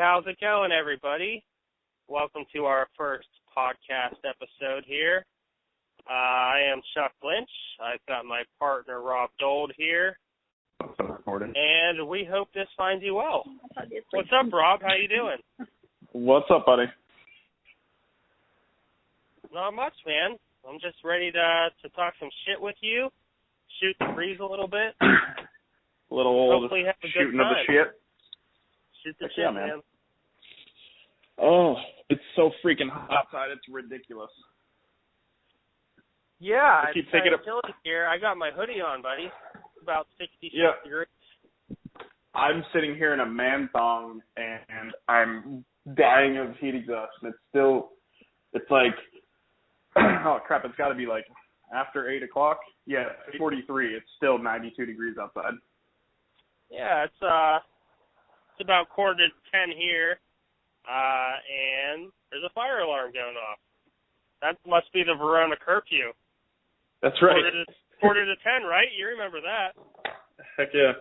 how's it going, everybody? Welcome to our first podcast episode here. I am Chuck Lynch. I've got my partner, Rob Dold, here. And we hope this finds you well. What's up, Rob? How you doing? What's up, buddy? Not much, man. I'm just ready to talk some shit with you, shoot the breeze a little bit. A little old hopefully have a good shooting time. of the shit. Shoot the shit, man. Oh, it's so freaking hot outside. It's ridiculous. Yeah, I keep it's thinking chilly here. I got my hoodie on, buddy. It's about 66 degrees. I'm sitting here in a man thong, and I'm dying of heat exhaustion. It's like, oh crap, it's got to be like after 8 o'clock. Yeah, 8:43. It's still 92 degrees outside. Yeah, it's about 9:45 here, and there's a fire alarm going off. That must be the Verona curfew. That's right. 9:45, right? You remember that. Heck yeah.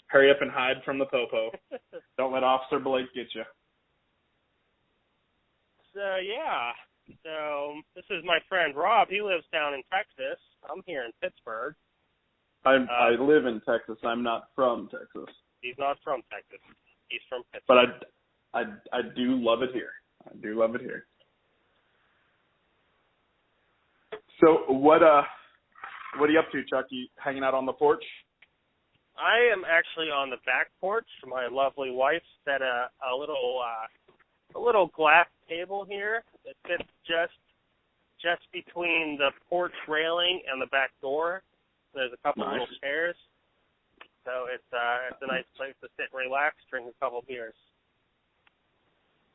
Hurry up and hide from the popo. Don't let Officer Blake get you. So, yeah. So, this is my friend Rob. He lives down in Texas. I'm here in Pittsburgh. I live in Texas. I'm not from Texas. He's not from Texas. He's from Pittsburgh. But I do love it here. I do love it here. So what are you up to, Chuck? You hanging out on the porch? I am actually on the back porch. My lovely wife set a little glass table here that fits just between the porch railing and the back door. There's a couple little chairs, so it's a nice place to sit and relax, drink a couple beers.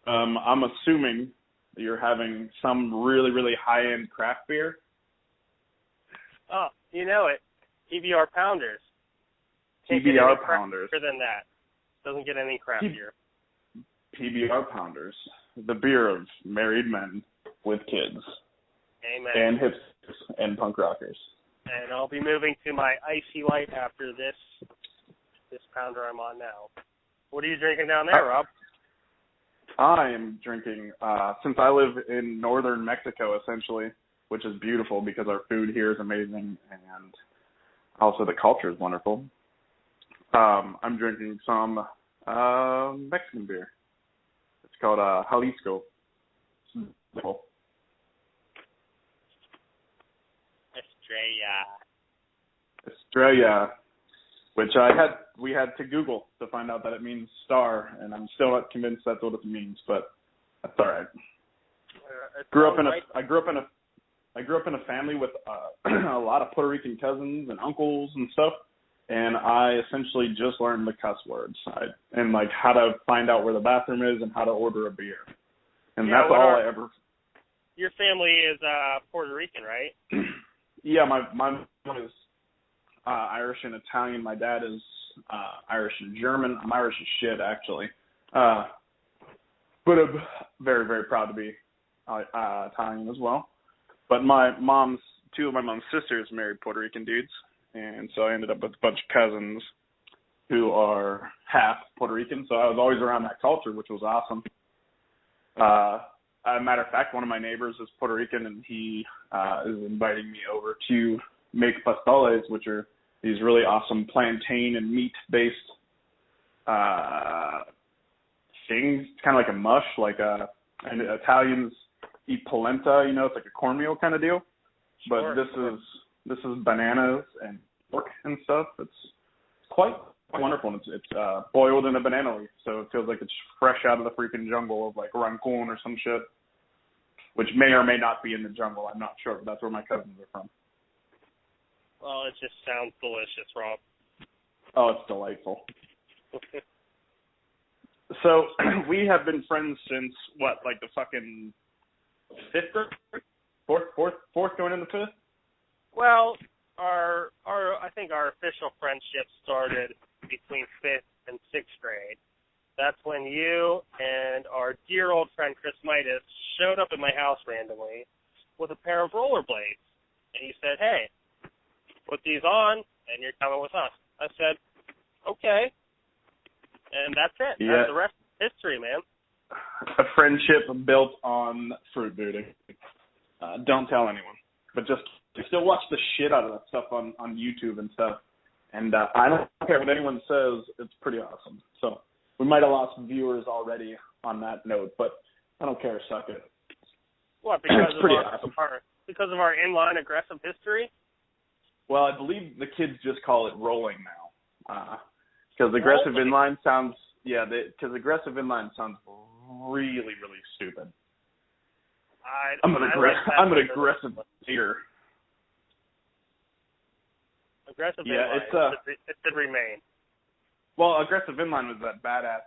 I'm assuming you're having some really, really high-end craft beer. Oh, you know it. PBR Pounders. PBR Pounders. Better than that. Doesn't get any crappier. PBR Pounders. The beer of married men with kids. Amen. And hipsters and punk rockers. And I'll be moving to my Icy Light after this pounder I'm on now. What are you drinking down there, Rob? I am drinking, since I live in northern Mexico, essentially, which is beautiful because our food here is amazing and also the culture is wonderful. I'm drinking some Mexican beer. It's called Jalisco. Estrella, which we had to Google to find out that it means star, and I'm still not convinced that's what it means, but that's all right. I grew up in a family with a lot of Puerto Rican cousins and uncles and stuff, and I essentially just learned the cuss words and like how to find out where the bathroom is and how to order a beer, and that's all I ever. Your family is Puerto Rican, right? Yeah, my mom is Irish and Italian. My dad is Irish and German. I'm Irish as shit, actually. But I'm very, very proud to be Italian as well. But two of my mom's sisters married Puerto Rican dudes, and so I ended up with a bunch of cousins who are half Puerto Rican, so I was always around that culture, which was awesome. As a matter of fact, one of my neighbors is Puerto Rican, and he is inviting me over to make pasteles, which are these really awesome plantain and meat-based things. It's kind of like a mush, and Italians eat polenta, it's like a cornmeal kind of deal. But Sure. This is bananas and pork and stuff. It's quite wonderful. It's boiled in a banana leaf, so it feels like it's fresh out of the freaking jungle of like Rancun or some shit, which may or may not be in the jungle. I'm not sure, but that's where my cousins are from. Well, it just sounds delicious, Rob. Oh, it's delightful. So we have been friends since like the fucking fifth grade? Fourth going into fifth? Well, I think our official friendship started between 5th and 6th grade. That's when you and our dear old friend Chris Midas showed up at my house randomly with a pair of rollerblades. And you said, hey, put these on and you're coming with us. I said, okay. And that's it. Yeah. That's the rest of history, man. a friendship built on fruit booting. Don't tell anyone, but just still watch the shit out of that stuff on YouTube and stuff. And I don't care what anyone says; it's pretty awesome. So we might have lost viewers already on that note, but I don't care. Suck it. What? Because it's pretty awesome. Because of our inline aggressive history? Well, I believe the kids just call it rolling now. Because aggressive inline sounds, because aggressive inline sounds really, really stupid. I'm an aggressive skater. Aggressive inline. It should remain. Well, aggressive inline was that badass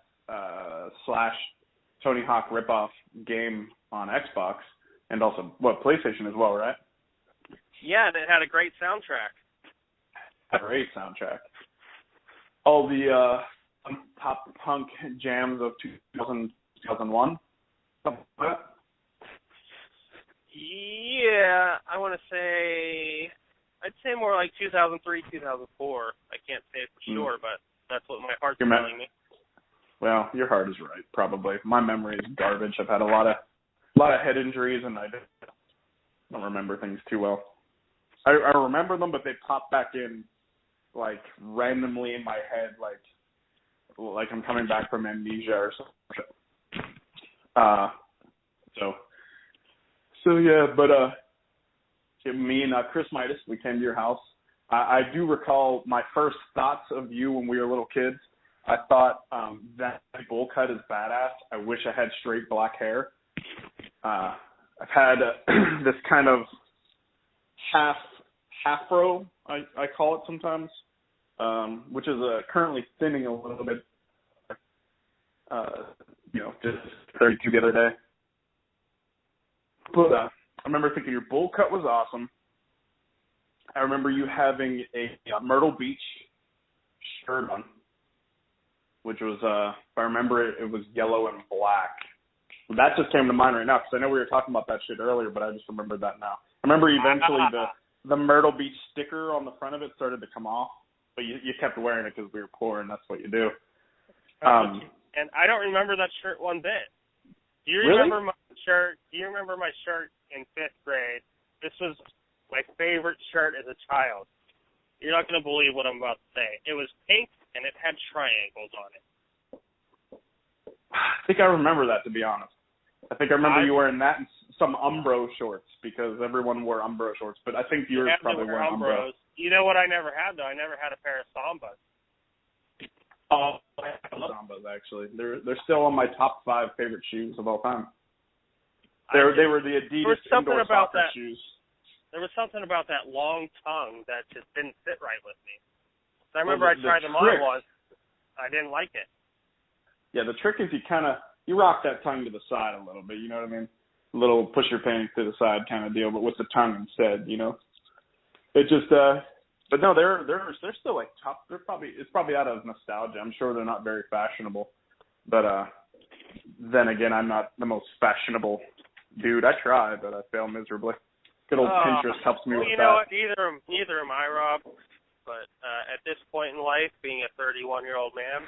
/ Tony Hawk ripoff game on Xbox and also PlayStation as well, right? Yeah, and it had a great soundtrack. Great soundtrack. All the pop punk jams of 2001, something like that. Yeah, I'd say more like 2003, 2004. I can't say it for sure, but that's what my heart's telling me. Well, your heart is right, probably. My memory is garbage. I've had a lot of head injuries, and I don't remember things too well. I remember them, but they pop back in like randomly in my head, like I'm coming back from amnesia or something. So yeah, but me and Chris Midas, we came to your house. I do recall my first thoughts of you when we were little kids. I thought that bowl cut is badass. I wish I had straight black hair. I've had this kind of half-fro, I call it sometimes, which is currently thinning a little bit. Just 32 the other day. But I remember thinking your bowl cut was awesome. I remember you having a Myrtle Beach shirt on, which was, if I remember it was yellow and black. That just came to mind right now because I know we were talking about that shit earlier, but I just remembered that now. I remember eventually the Myrtle Beach sticker on the front of it started to come off, but you kept wearing it because we were poor and that's what you do. And I don't remember that shirt one bit. Do you remember my shirt? Do you remember my shirt in 5th grade? This was my favorite shirt as a child. You're not going to believe what I'm about to say. It was pink and it had triangles on it. I think I remember that, to be honest. I think I remember you wearing that and some Umbro shorts because everyone wore Umbro shorts, but I think yours probably were Umbro. You know what I never had, though? I never had a pair of Sambas. Oh, I love Sambas, actually. They're still on my top 5 favorite shoes of all time. They were the Adidas indoor soccer shoes. There was something about that long tongue that just didn't fit right with me. So I remember I tried them on once. I didn't like it. Yeah, the trick is you rock that tongue to the side a little bit, you know what I mean? A little push your pants to the side kind of deal, but with the tongue instead, you know? It just, but no, they're still like top. It's probably out of nostalgia. I'm sure they're not very fashionable, but then again, I'm not the most fashionable dude. I try, but I fail miserably. Good old Pinterest helps me with that. You know what? Neither am I, Rob. But at this point in life, being a 31-year-old man,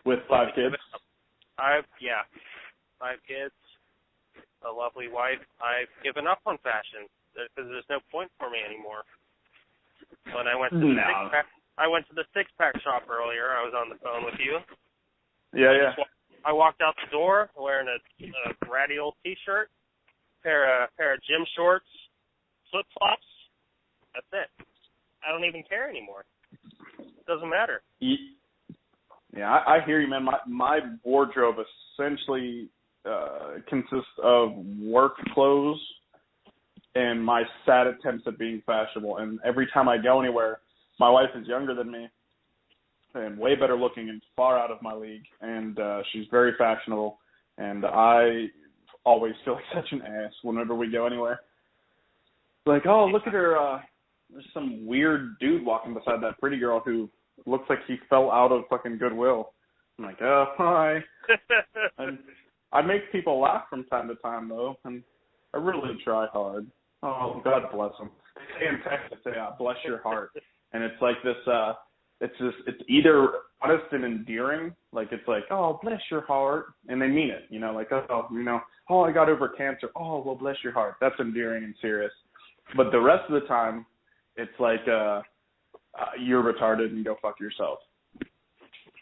with 5 kids. 5 kids, a lovely wife. I've given up on fashion because there's no point for me anymore. When I went to the six-pack shop earlier. I was on the phone with you. Yeah. I walked out the door wearing a ratty old T-shirt, pair of gym shorts, flip-flops. That's it. I don't even care anymore. It doesn't matter. Yeah, I hear you, man. My wardrobe essentially consists of work clothes and my sad attempts at being fashionable. And every time I go anywhere, my wife is younger than me and way better looking and far out of my league. And she's very fashionable. And I always feel like such an ass whenever we go anywhere. Like, oh, look at her. There's some weird dude walking beside that pretty girl who looks like he fell out of fucking Goodwill. I'm like, oh, hi. And I make people laugh from time to time, though, and I really try hard. Oh, God bless them. They say in Texas, bless your heart. And it's like this it's either honest and endearing, like it's like, oh, bless your heart, and they mean it, like, oh, oh, I got over cancer, oh, well, bless your heart. That's endearing and serious. But the rest of the time, it's like, you're retarded and go fuck yourself.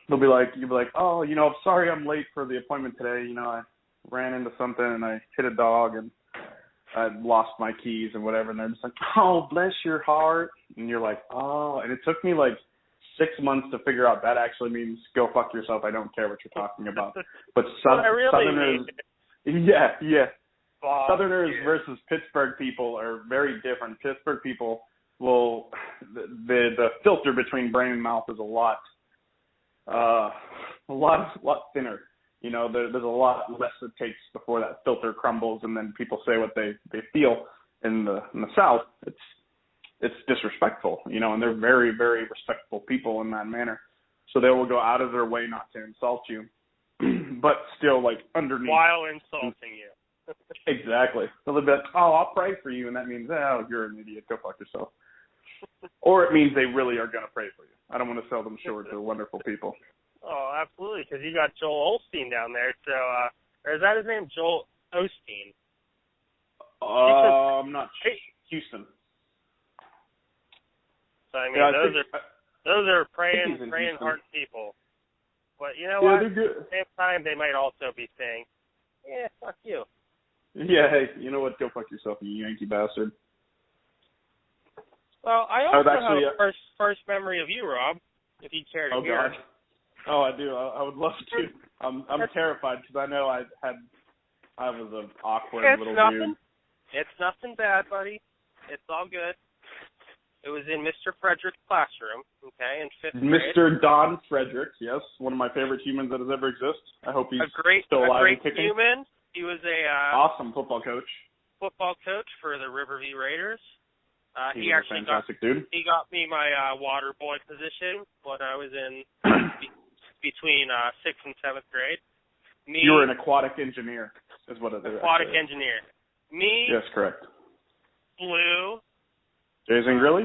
You'll be like, oh, sorry I'm late for the appointment today. I ran into something and I hit a dog and I lost my keys and whatever. And they're just like, oh, bless your heart. And you're like, oh. And it took me like 6 months to figure out that actually means go fuck yourself. I don't care what you're talking about. But Southerners, yeah. Southerners versus Pittsburgh people are very different. Pittsburgh people will, the filter between brain and mouth is a lot thinner. There's a lot less it takes before that filter crumbles, and then people say what they feel. In the South, it's disrespectful, and they're very, very respectful people in that manner. So they will go out of their way not to insult you, but still, like, underneath. While insulting you. Exactly. So they'll be like, oh, I'll pray for you, and that means, oh, you're an idiot, go fuck yourself. Or it means they really are going to pray for you. I don't want to sell them short. They're wonderful people. Oh, absolutely, because you got Joel Osteen down there. So, or is that his name, Joel Osteen? I'm not sure. Houston. So, I mean, those are praying heart people. But you know what? At the same time, they might also be saying, yeah, fuck you. Yeah, hey, you know what? Go fuck yourself, you Yankee bastard. Well, I also have a first memory of you, Rob, if you care to hear. God. Oh, I do. I would love to. I'm terrified because I know I was an awkward little dude. It's nothing bad, buddy. It's all good. It was in Mr. Frederick's classroom, okay, in 5th grade. Mr. Don Frederick, yes, one of my favorite humans that has ever existed. I hope he's still alive and kicking. A great human. He was awesome football coach. Football coach for the Riverview Raiders. He actually dude. He got me my water boy position when I was in between 6th and 7th grade. You were an aquatic engineer, is what it is. Aquatic engineer. Me. Yes, correct. Blue. Jay Zangrilli,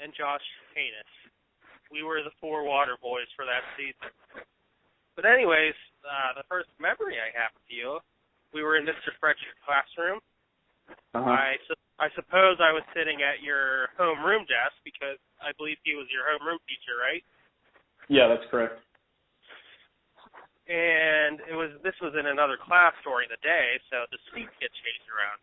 and Josh Haynes. We were the 4 water boys for that season. But anyways, the first memory I have of you, we were in Mr. Frederick's classroom. Uh-huh. I suppose I was sitting at your homeroom desk because I believe he was your homeroom teacher, right? Yeah, that's correct. And this was in another class during the day, so the seats get changed around,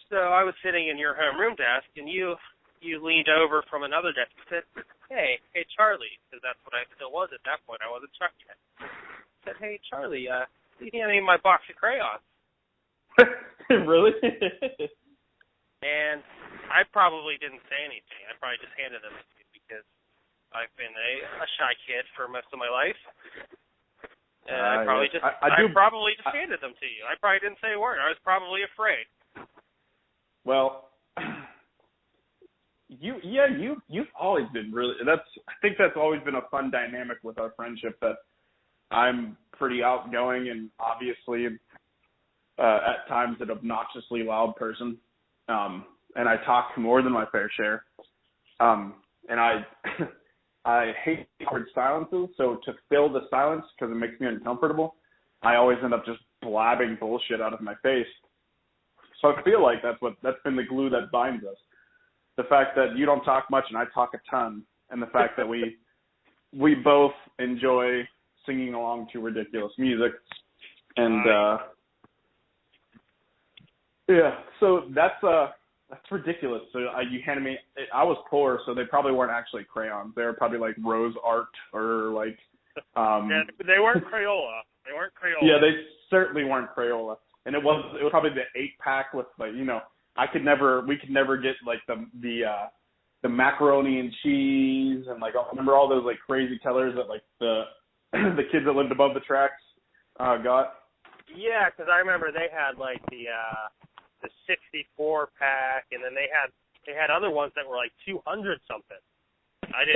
So I was sitting in your homeroom desk, and you leaned over from another desk and said, hey, Charlie, because that's what I still was at that point. I wasn't Chuck yet. I said, hey, Charlie, do you need any of my box of crayons? Really? And I probably didn't say anything. I probably just handed them to you because I've been a shy kid for most of my life. And I probably just handed them to you. I probably didn't say a word. I was probably afraid. Well, you've always been really. I think that's always been a fun dynamic with our friendship. That I'm pretty outgoing and obviously at times an obnoxiously loud person, and I talk more than my fair share. And I hate awkward silences. So to fill the silence because it makes me uncomfortable, I always end up just blabbing bullshit out of my face. So I feel like that's been the glue that binds us. The fact that you don't talk much and I talk a ton, and the fact that we both enjoy singing along to ridiculous music, and so that's ridiculous. So you handed me. I was poor, so they probably weren't actually crayons. They were probably like rose art or like. Yeah, they weren't Crayola. Yeah, they certainly weren't Crayola. And it was probably the 8-pack with like we could never get like the macaroni and cheese and like remember all those like crazy colors that like the kids that lived above the tracks got. Yeah, because I remember they had like the 64-pack, and then they had other ones that were like 200 something.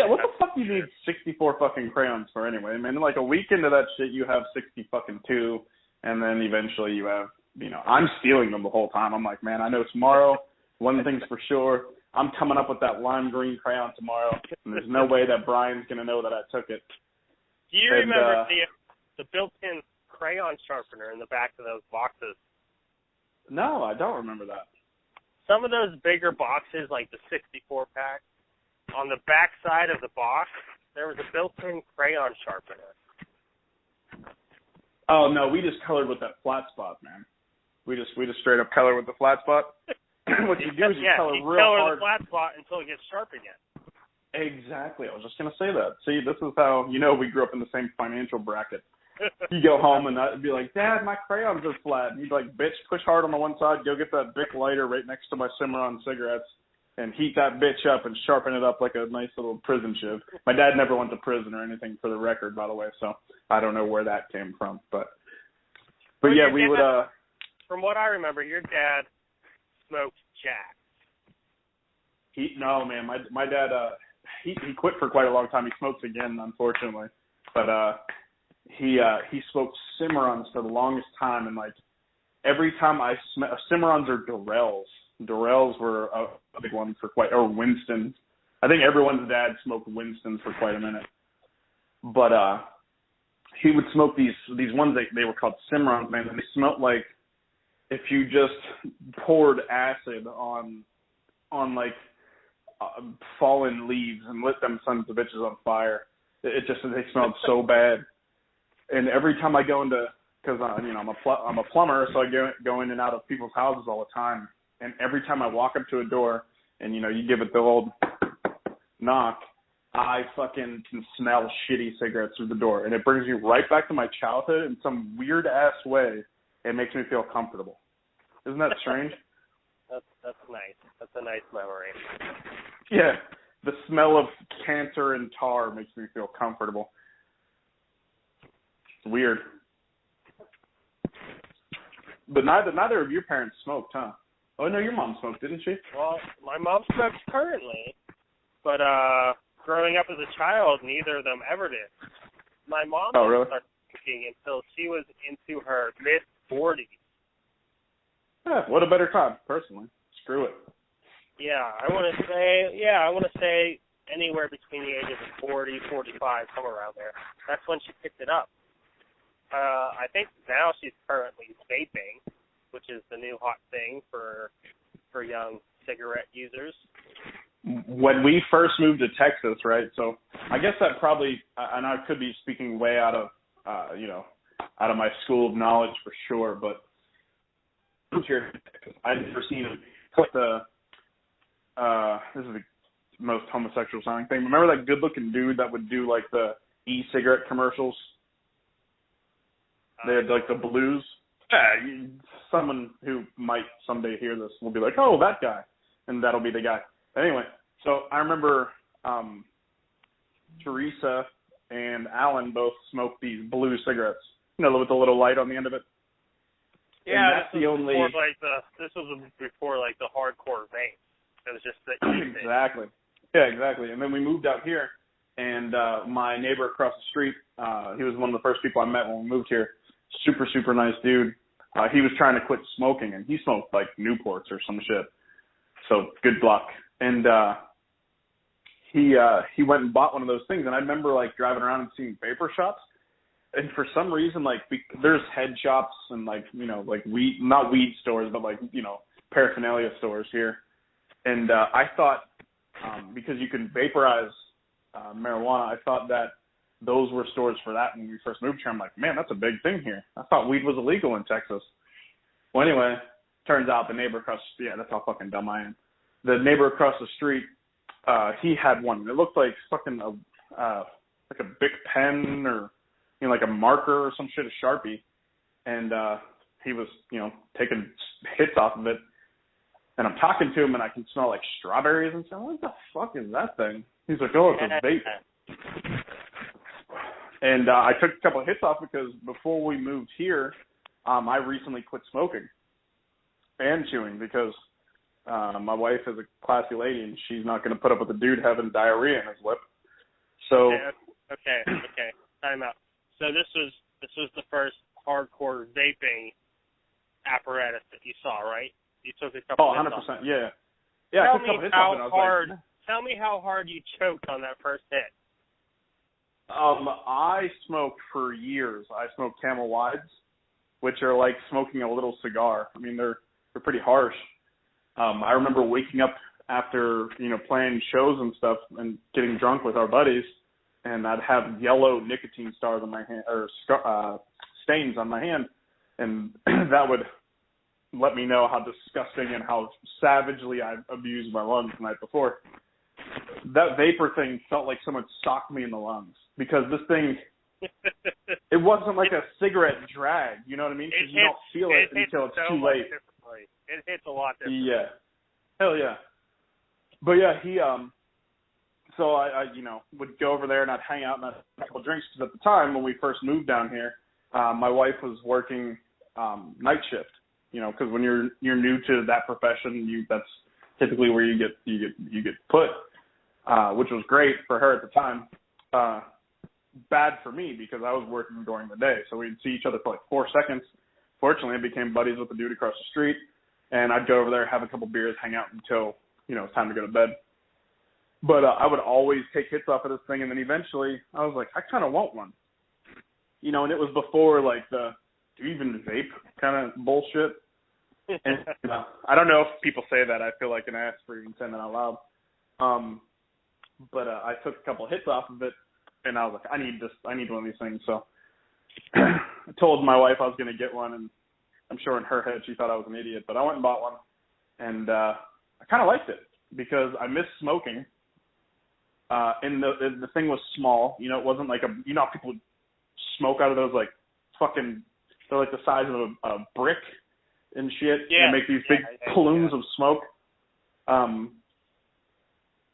What the fuck do you need 64 fucking crayons for anyway? I mean, like a week into that shit, you have 62. And then eventually you have, I'm stealing them the whole time. I'm like, man, I know tomorrow, one thing's for sure, I'm coming up with that lime green crayon tomorrow, and there's no way that Brian's going to know that I took it. Do you remember the built-in crayon sharpener in the back of those boxes? No, I don't remember that. Some of those bigger boxes, like the 64-pack, on the back side of the box, there was a built-in crayon sharpener. Oh, no, we just colored with that flat spot, man. We just straight up color with the flat spot. What you do is you color real hard. The flat spot until it gets sharp again. Exactly. I was just going to say that. See, this is how, we grew up in the same financial bracket. You go home and I'd be like, Dad, my crayons are flat. And you'd be like, bitch, push hard on the one side, go get that Bic lighter right next to my Cimarron cigarettes and heat that bitch up and sharpen it up like a nice little prison shiv. My dad never went to prison or anything, for the record, by the way, so I don't know where that came from. But yeah, we would... From what I remember, your dad smoked Jack. No, man, my dad, he quit for quite a long time. He smokes again, unfortunately. But he smoked Cimarrons for the longest time, and like every time Cimarrons or Durrells. Durrells were a big one for or Winston. I think everyone's dad smoked Winston for quite a minute. But he would smoke these ones they were called Cimarrons, man, and they smelled like if you just poured acid on like fallen leaves and lit them sons of bitches on fire. They smelled so bad. And every time I go into, because I'm a plumber, so I go in and out of people's houses all the time. And every time I walk up to a door and you give it the old knock, I fucking can smell shitty cigarettes through the door, and it brings me right back to my childhood in some weird ass way. It makes me feel comfortable. Isn't that strange? That's nice. That's a nice memory. Yeah, the smell of cancer and tar makes me feel comfortable. It's weird. But neither of your parents smoked, huh? Oh no, your mom smoked, didn't she? Well, my mom smokes currently, but growing up as a child, neither of them ever did. My mom didn't start smoking until she was into her mid-40s. Yeah, what a better time, personally. Screw it. Yeah, I want to say anywhere between the ages of 40, 45, somewhere around there. That's when she picked it up. I think now she's currently vaping, which is the new hot thing for young cigarette users. When we first moved to Texas, right? So I guess that probably, and I could be speaking way out of my school of knowledge for sure, but here I'd never seen this is the most homosexual sounding thing. Remember that good looking dude that would do like the e-cigarette commercials? They had like the blues. Yeah, someone who might someday hear this will be like, oh, that guy. And that'll be the guy. Anyway, so I remember Teresa and Alan both smoked these blue cigarettes, with the little light on the end of it. Yeah, this was before the hardcore vape. It was just that. Exactly. Yeah, exactly. And then we moved out here, and my neighbor across the street, he was one of the first people I met when we moved here. Super, super nice dude. He was trying to quit smoking, and he smoked like Newports or some shit. So good luck. And he went and bought one of those things, and I remember driving around and seeing vapor shops. And for some reason, there's head shops and weed, not weed stores, but paraphernalia stores here. And I thought, because you can vaporize marijuana, I thought that those were stores for that when we first moved here. I'm like, man, that's a big thing here. I thought weed was illegal in Texas. Well, anyway, turns out the neighbor across, that's how fucking dumb I am. The neighbor across the street, he had one. It looked like fucking like a Bic pen or like a marker or some shit, a Sharpie. And he was, taking hits off of it. And I'm talking to him, and I can smell strawberries and stuff. What the fuck is that thing? He's like, oh, it's a vape. And I took a couple of hits off because before we moved here, I recently quit smoking and chewing because my wife is a classy lady, and she's not going to put up with a dude having diarrhea in his lip. So okay, time out. So this was the first hardcore vaping apparatus that you saw, right? You took a couple. Oh, 100%, yeah. Yeah, tell I took a couple me hits off it. And I was like, tell me how hard you choked on that first hit. I smoked for years. I smoked Camel Wides, which are like smoking a little cigar. I mean, they're pretty harsh. I remember waking up after, playing shows and stuff and getting drunk with our buddies, and I'd have yellow nicotine stars on my hand, or stains on my hand, and that would let me know how disgusting and how savagely I abused my lungs the night before. That vapor thing felt like someone socked me in the lungs, because this thing, it wasn't like a cigarette drag, you know what I mean? Because you don't feel it until it's too late. It hits a lot differently. Yeah. Hell yeah. But yeah, so I would go over there and I'd hang out and I'd have a couple drinks, because at the time when we first moved down here, my wife was working night shift, because when you're new to that profession, that's typically where you get put, which was great for her at the time. Bad for me, because I was working during the day, so we'd see each other for like 4 seconds. Fortunately, I became buddies with the dude across the street, and I'd go over there, have a couple beers, hang out until it's time to go to bed. But I would always take hits off of this thing, and then eventually I was like, I kind of want one. And it was before like the do you even vape kind of bullshit. And I don't know if people say that. I feel like an ass for even saying that out loud. But I took a couple hits off of it, and I was like, I need one of these things. So I told my wife I was going to get one, and I'm sure in her head she thought I was an idiot. But I went and bought one, and I kind of liked it because I missed smoking. And the thing was small. It wasn't like how people would smoke out of those like fucking, they're like the size of a brick and shit. Yeah. And make these big plumes of smoke.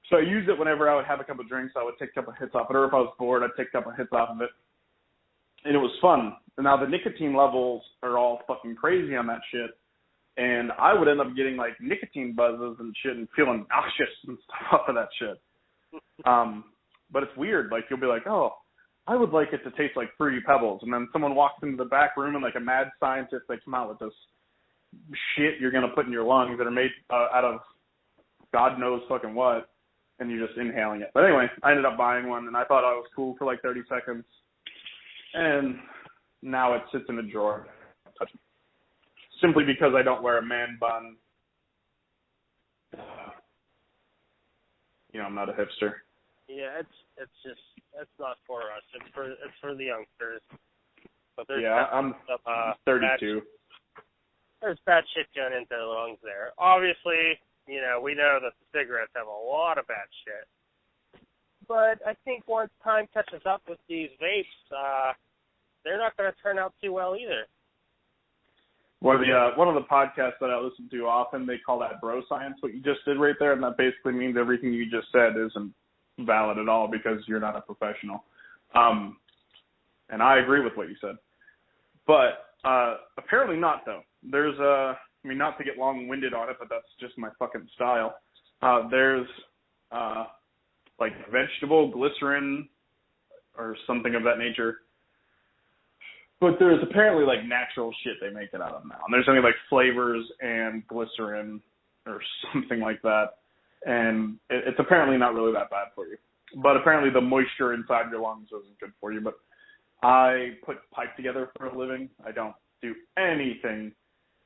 So I used it whenever I would have a couple of drinks. I would take a couple of hits off it, or if I was bored, I'd take a couple of hits off of it. And it was fun. And now the nicotine levels are all fucking crazy on that shit. And I would end up getting like nicotine buzzes and shit and feeling nauseous and stuff off of that shit. But it's weird. Like, you'll be like, oh, I would like it to taste like Fruity Pebbles. And then someone walks into the back room and like a mad scientist, they come out with this shit you're going to put in your lungs that are made out of God knows fucking what. And you're just inhaling it. But anyway, I ended up buying one, and I thought I was cool for like 30 seconds. And now it sits in a drawer. Simply because I don't wear a man bun. I'm not a hipster. Yeah, it's not for us. It's for the youngsters. But I'm 32. There's bad shit going into the lungs there. Obviously, we know that the cigarettes have a lot of bad shit. But I think once time catches up with these vapes, they're not going to turn out too well either. One of the podcasts that I listen to often, they call that bro science, what you just did right there, and that basically means everything you just said isn't valid at all because you're not a professional. And I agree with what you said. But apparently not, though. There's not to get long-winded on it, but that's just my fucking style. There's like vegetable glycerin or something of that nature. But there's apparently like natural shit they make it out of now. And there's something like flavors and glycerin or something like that. And it's apparently not really that bad for you. But apparently the moisture inside your lungs isn't good for you. But I put pipe together for a living. I don't do anything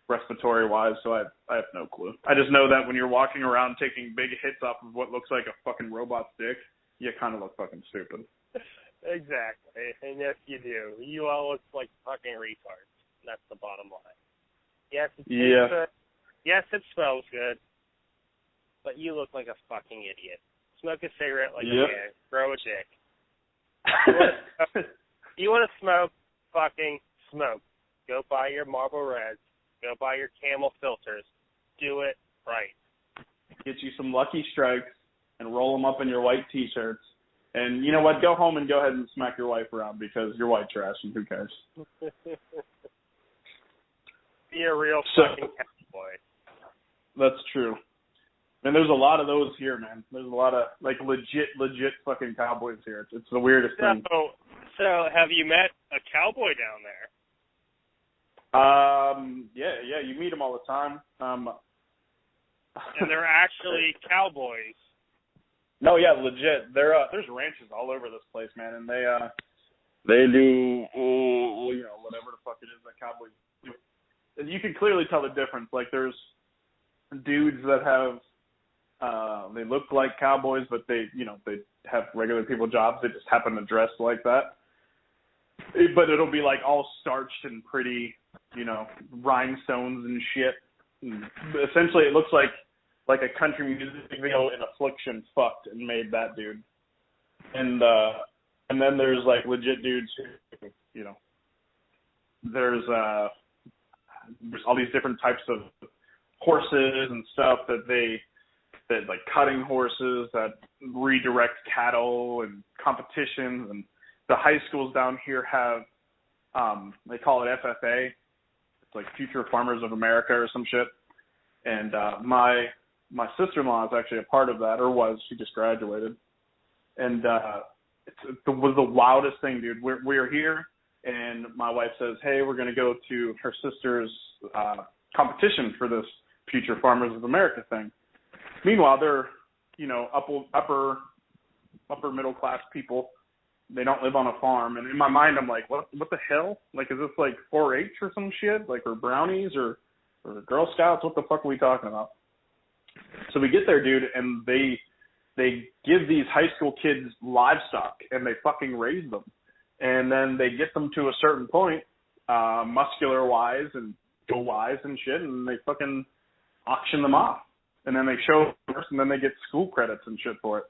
respiratory-wise, so I have no clue. I just know that when you're walking around taking big hits off of what looks like a fucking robot's dick, you kind of look fucking stupid. Exactly. And yes, you do. You all look like fucking retards. That's the bottom line. Yes, it tastes good. Yes, it smells good. But you look like a fucking idiot. Smoke a cigarette like a man. Grow a dick. You want to smoke? Fucking smoke. Go buy your Marlboro Reds. Go buy your Camel filters. Do it right. Get you some Lucky Strikes and roll them up in your white T-shirts. And you know what? Go home and go ahead and smack your wife around because you're white trash and who cares? Be a real fucking cowboy. That's true. And there's a lot of those here, man. There's a lot of like legit fucking cowboys here. It's the weirdest thing. So have you met a cowboy down there? Yeah, you meet them all the time. And they're actually cowboys. No, yeah, legit. There's ranches all over this place, man, and they do whatever the fuck it is that cowboys do. And you can clearly tell the difference. Like there's dudes that have they look like cowboys, but they have regular people jobs. They just happen to dress like that. But it'll be like all starched and pretty, rhinestones and shit. And essentially, it looks like a country music video in Affliction fucked and made that dude. And then there's like legit dudes who, there's all these different types of horses and stuff that like cutting horses that redirect cattle and competitions. And the high schools down here have, they call it FFA. It's like Future Farmers of America or some shit. And my sister-in-law is actually a part of that, or was. She just graduated. And it was the wildest thing, dude. We're here, and my wife says, hey, we're going to go to her sister's competition for this Future Farmers of America thing. Meanwhile, they're, upper middle class people. They don't live on a farm. And in my mind, I'm like, what the hell? Like, is this like 4-H or some shit? Like, or brownies or Girl Scouts? What the fuck are we talking about? So we get there, dude, and they give these high school kids livestock, and they fucking raise them. And then they get them to a certain point, muscular-wise and go-wise and shit, and they fucking auction them off. And then they show first, and then they get school credits and shit for it.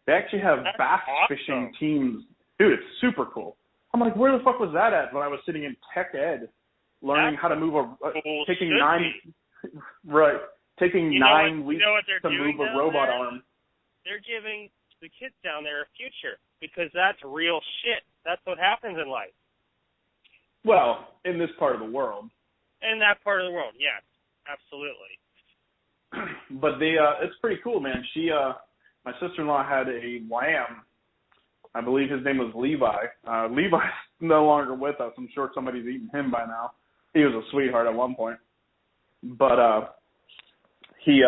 They actually have bass fishing teams. Dude, it's super cool. I'm like, where the fuck was that at when I was sitting in tech ed, learning how to move taking 9 weeks to move a robot arm. They're giving the kids down there a future because that's real shit. That's what happens in life. Well, in this part of the world. In that part of the world, yes, absolutely. But it's pretty cool, man. My sister-in-law had a lamb. I believe his name was Levi. Levi's no longer with us. I'm sure somebody's eaten him by now. He was a sweetheart at one point. But she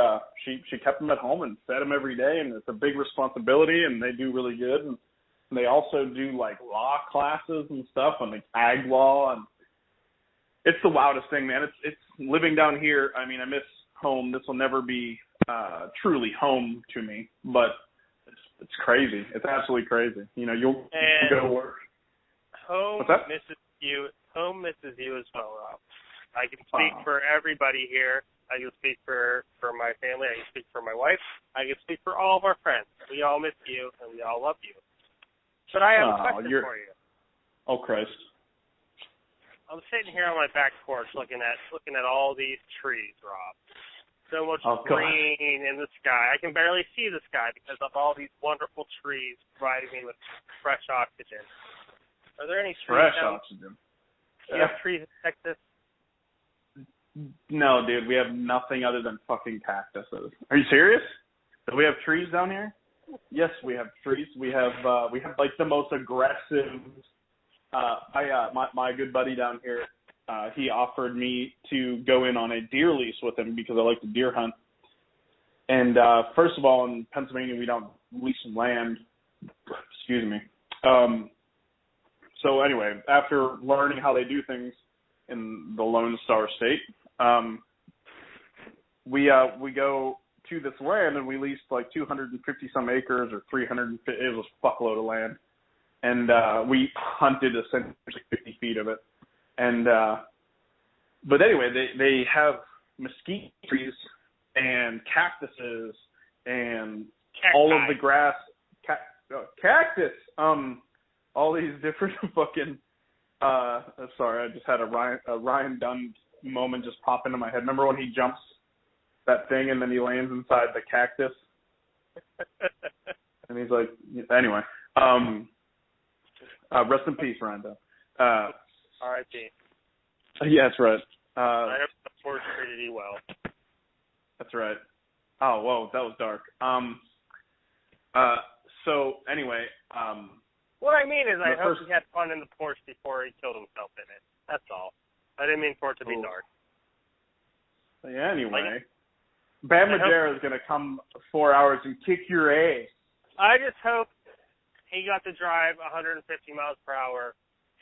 kept him at home and fed him every day, and it's a big responsibility, and they do really good. And they also do like law classes and stuff, and like ag law, and it's the wildest thing, man. It's living down here. I mean, I miss home. This will never be truly home to me, but it's crazy. It's absolutely crazy. You'll go to work. Home misses you. Home misses you as well, Rob. I can speak for everybody here. I can speak for my family. I can speak for my wife. I can speak for all of our friends. We all miss you, and we all love you. But I have a question for you. Oh, Christ. I'm sitting here on my back porch looking at all these trees, Rob. So much green in the sky. I can barely see the sky because of all these wonderful trees providing me with fresh oxygen. Are there any trees? Fresh oxygen. Do you have trees in Texas? No, dude. We have nothing other than fucking cactuses. Are you serious? Do we have trees down here? Yes, we have trees. We have like the most aggressive. My good buddy down here. He offered me to go in on a deer lease with him because I like to deer hunt. And first of all, in Pennsylvania, we don't lease land. Excuse me. So anyway, after learning how they do things in the Lone Star State, we go to this land and we leased like 250 some acres or 350. It was a fuckload of land, and we hunted essentially 50 feet of it. And but anyway, they have mesquite trees and cactuses and all of the grass, cactus, all these different fucking. Sorry, I just had a Ryan Dunn moment just pop into my head. Remember when he jumps that thing and then he lands inside the cactus? And he's like, anyway. Rest in peace, Ryan Dunn. R.I.P. Yeah, that's right. I hope the force treated you well. That's right. Oh, whoa, that was dark. So anyway, what I mean is I hope he had fun in the Porsche before he killed himself in it. That's all. I didn't mean for it to be dark. Yeah, anyway. Bam Margera is going to come 4 hours and kick your ass. I just hope he got to drive 150 miles per hour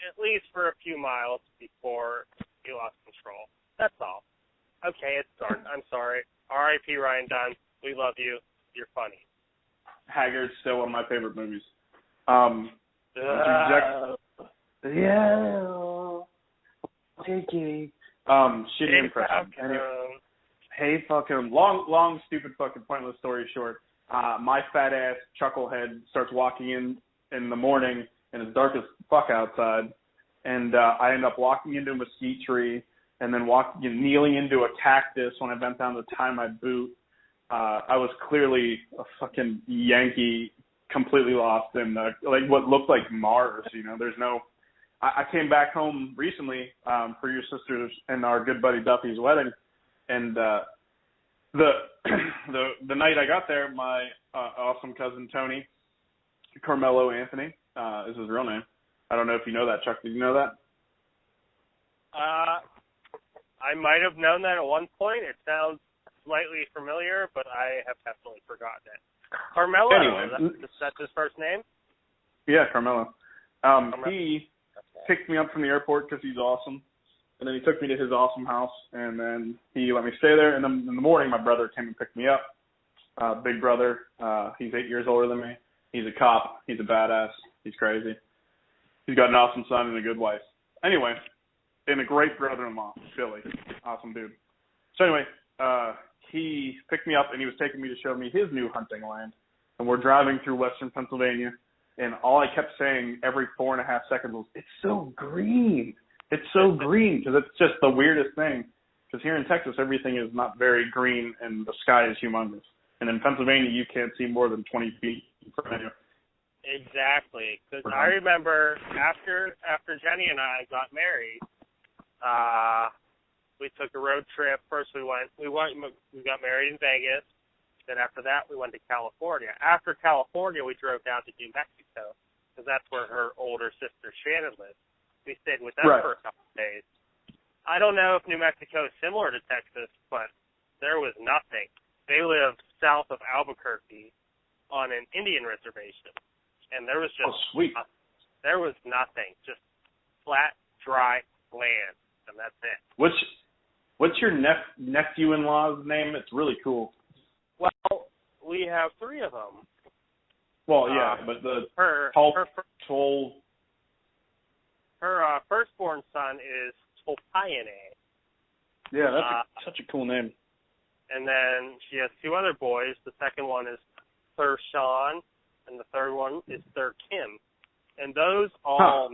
at least for a few miles before he lost control. That's all. Okay, it's dark. I'm sorry. R.I.P. Ryan Dunn. We love you. You're funny. Haggard's still one of my favorite movies. Shitty impression. Hey, fucking long, stupid, fucking pointless story short. My fat ass chucklehead starts walking in the morning, and it's dark as fuck outside, and I end up walking into a mesquite tree, and then kneeling into a cactus when I bent down to tie my boot. I was clearly a fucking Yankee, completely lost in like what looked like Mars. There's no. I came back home recently for your sister's and our good buddy Duffy's wedding, and the night I got there, my awesome cousin Tony, Carmelo Anthony, is his real name. I don't know if you know that, Chuck. Did you know that? I might have known that at one point. It sounds slightly familiar, but I have definitely forgotten it. Carmelo, anyway, that's his first name? Yeah, Carmelo. He picked me up from the airport because he's awesome, and then he took me to his awesome house, and then he let me stay there, and then in the morning my brother came and picked me up. Big brother. He's 8 years older than me. He's a cop. He's a badass. He's crazy. He's got an awesome son and a good wife. Anyway, and a great brother-in-law, Billy. Awesome dude. So anyway, he picked me up, and he was taking me to show me his new hunting land. And we're driving through western Pennsylvania, and all I kept saying every 4.5 seconds was, "It's so green. It's so green," because it's just the weirdest thing. Because here in Texas, everything is not very green, and the sky is humongous. And in Pennsylvania, you can't see more than 20 feet in front of you. Exactly. Because I remember after Jenny and I got married, we took a road trip. First we got married in Vegas. Then after that we went to California. After California we drove down to New Mexico because that's where her older sister Shannon lives. We stayed with them for a couple of days. I don't know if New Mexico is similar to Texas, but there was nothing. They lived south of Albuquerque on an Indian reservation, and there was just there was nothing, just flat, dry land, and that's it. What's your nephew-in-law's name? It's really cool. Well, we have 3 of them. Well, yeah, but her firstborn son is Tolpayane. Yeah, that's such a cool name. And then she has 2 other boys. The second one is Sir Sean, and the third one is Sir Kim. And those all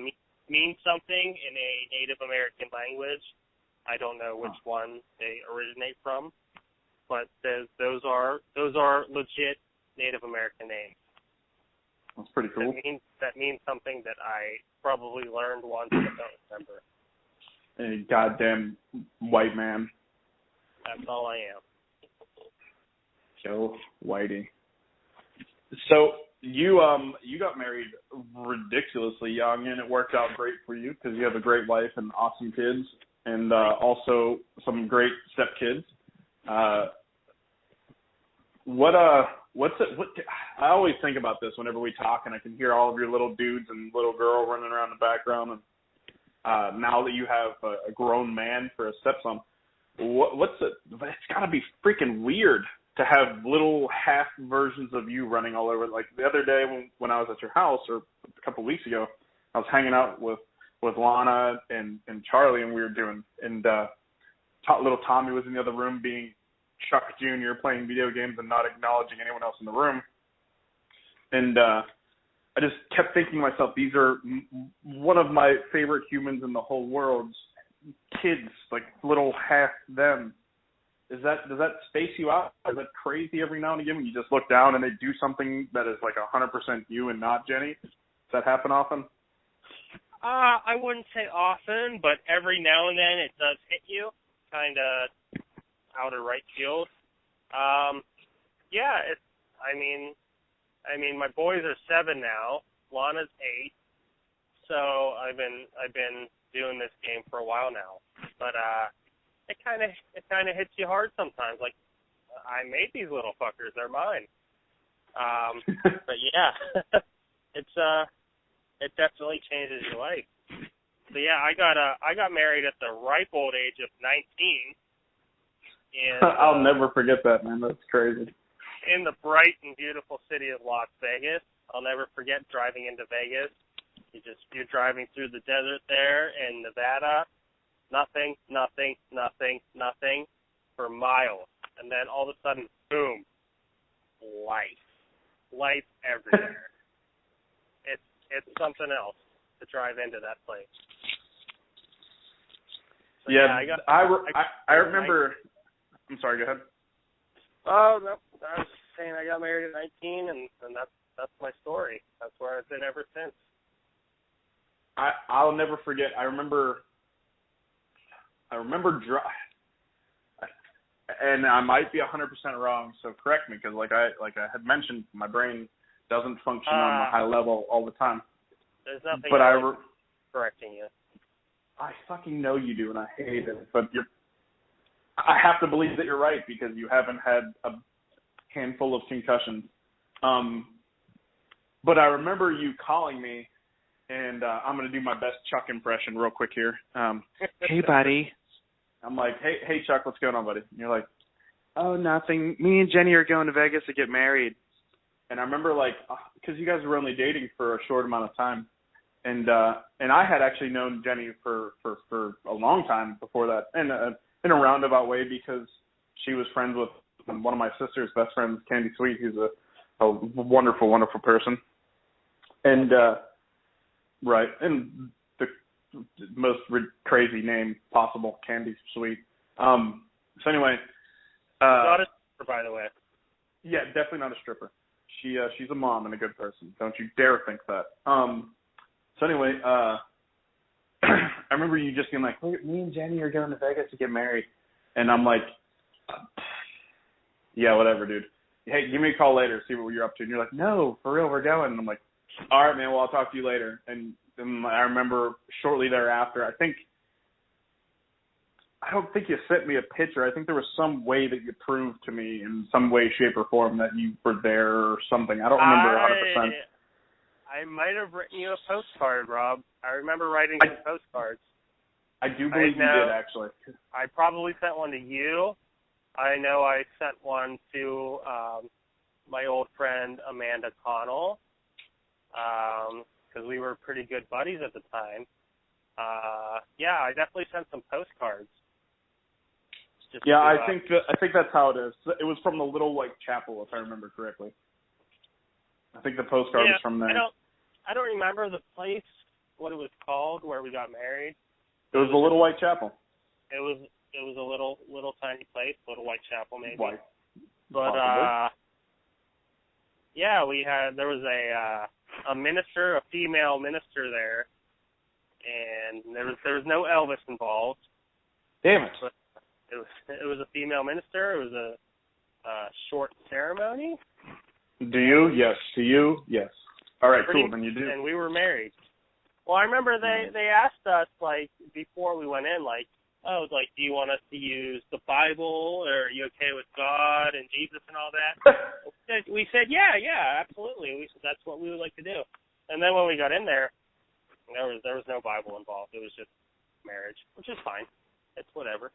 mean something in a Native American language. I don't know which one they originate from, but those are legit Native American names. That's pretty cool. That means something that I probably learned once but don't remember. A goddamn white man. That's all I am. Joe Whitey. So you got married ridiculously young, and it worked out great for you because you have a great wife and awesome kids, and also some great stepkids. What I always think about this whenever we talk, and I can hear all of your little dudes and little girl running around the background. And now that you have a grown man for a stepson, it's got to be freaking weird to have little half versions of you running all over. Like the other day when I was at your house, or a couple of weeks ago, I was hanging out with Lana and Charlie, and we were doing, and little Tommy was in the other room being Chuck Jr. playing video games and not acknowledging anyone else in the room. And I just kept thinking to myself, these are one of my favorite humans in the whole world's kids, like little half them. Does that space you out? Is that crazy every now and again when you just look down and they do something that is like 100% you and not Jenny? Does that happen often? I wouldn't say often, but every now and then it does hit you, kind of out of right field. Yeah, I mean, my boys are 7 now. Lana's 8. So I've been doing this game for a while now. But it kind of hits you hard sometimes. Like I made these little fuckers. They're mine. But yeah, it definitely changes your life. So yeah, I got married at the ripe old age of 19. And I'll never forget that, man. That's crazy. In the bright and beautiful city of Las Vegas. I'll never forget driving into Vegas. You're driving through the desert there in Nevada. Nothing for miles. And then all of a sudden, boom, life everywhere. It's something else to drive into that place. So, yeah, I remember. I'm sorry. Go ahead. Oh no, I was just saying I got married at 19, and that's my story. That's where I've been ever since. I'll never forget. I remember and I might be 100% wrong, so correct me, because like I had mentioned, my brain doesn't function on a high level all the time. There's nothing. But correcting you. I fucking know you do, and I hate it. But I have to believe that you're right, because you haven't had a handful of concussions. But I remember you calling me, and I'm going to do my best Chuck impression real quick here. Hey, buddy. I'm like, hey, Chuck, what's going on, buddy? And you're like, oh, nothing. Me and Jenny are going to Vegas to get married. And I remember, like, because you guys were only dating for a short amount of time, and I had actually known Jenny for a long time before that, in a roundabout way, because she was friends with one of my sister's best friends, Candy Sweet, who's a wonderful, wonderful person. And right, and the most crazy name possible, Candy Sweet. So anyway, not a stripper, by the way. Yeah, definitely not a stripper. She's a mom and a good person. Don't you dare think that. So anyway, I remember you just being like, hey, me and Jenny are going to Vegas to get married, and I'm like, yeah, whatever, dude. Hey, give me a call later, see what you're up to. And you're like, no, for real, we're going. And I'm like, all right, man, well, I'll talk to you later. And I remember shortly thereafter, I don't think you sent me a picture. I think there was some way that you proved to me in some way, shape, or form that you were there or something. I don't remember 100%. I might have written you a postcard, Rob. I remember writing some postcards. I do believe you did, actually. I probably sent one to you. I know I sent one to my old friend Amanda Connell, because we were pretty good buddies at the time. Yeah, I definitely sent some postcards. I think that's how it is. It was from the Little White Chapel, if I remember correctly. I think the postcard was from there. I don't remember the place, what it was called, where we got married. It was the Little White Chapel. It was a little tiny place, Little White Chapel, maybe. White. But yeah, there was a minister, a female minister there, and there was no Elvis involved. Damn it. But it was a female minister. It was a short ceremony. Do you? Yes. To you? Yes. All right, cool. Then you do. And we were married. Well, I remember they asked us, like, before we went in, like, oh, like, do you want us to use the Bible, or are you okay with God and Jesus and all that? We said, yeah, absolutely. That's what we would like to do. And then when we got in there was no Bible involved. It was just marriage, which is fine. It's whatever.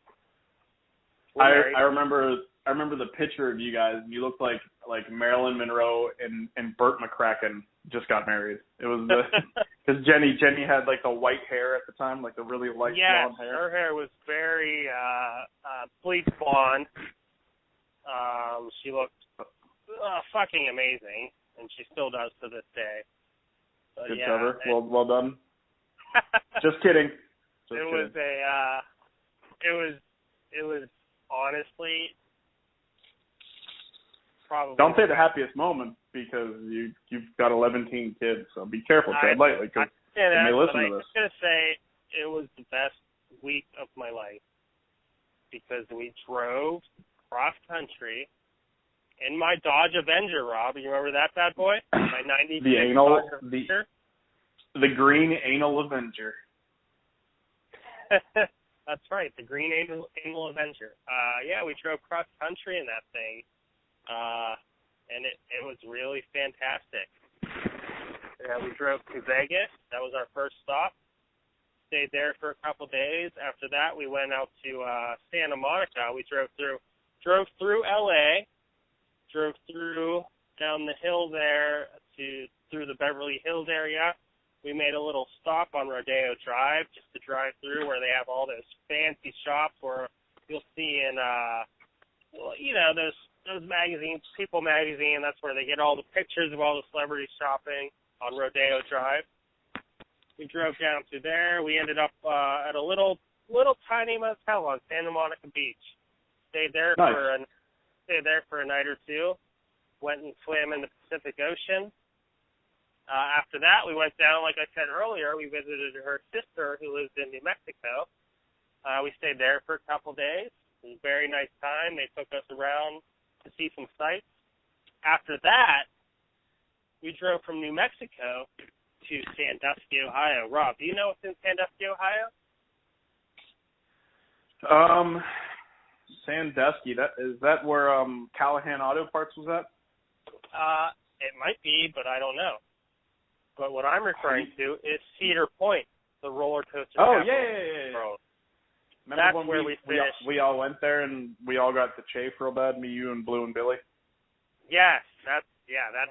I remember the picture of you guys. You looked like Marilyn Monroe and Burt McCracken just got married. It was because Jenny had like the white hair at the time, like the really light blonde hair. Yeah, her hair was very bleach blonde. She looked fucking amazing, and she still does to this day. But good cover. Well done. Just kidding. It was honestly probably. Don't say the happiest moment, because you've got 11 teen kids, so be careful, tread lightly, because they may listen to this. I'm gonna say it was the best week of my life, because we drove cross country in my Dodge Avenger. Rob, you remember that bad boy? My '90s Dodge Avenger. The green anal Avenger. That's right, the Green Angle Avenger. Yeah, we drove cross country in that thing, and it was really fantastic. Yeah, we drove to Vegas. That was our first stop. Stayed there for a couple days. After that, we went out to Santa Monica. We drove through LA, drove through down the hill there through the Beverly Hills area. We made a little stop on Rodeo Drive just to drive through where they have all those fancy shops where you'll see in, those magazines, People Magazine. That's where they get all the pictures of all the celebrities shopping on Rodeo Drive. We drove down to there. We ended up at a little tiny motel on Santa Monica Beach. Stayed there nice. for a night or two. Went and swam in the Pacific Ocean. After that, we went down, like I said earlier, we visited her sister who lives in New Mexico. We stayed there for a couple days. It was a very nice time. They took us around to see some sights. After that, we drove from New Mexico to Sandusky, Ohio. Rob, do you know what's in Sandusky, Ohio? Sandusky, is that where Callahan Auto Parts was at? It might be, but I don't know. But what I'm referring to is Cedar Point, the roller coaster. Oh, yeah. Remember That's when where we finished. We all went there and we all got the chafe real bad, me, you, and Blue and Billy? Yes, that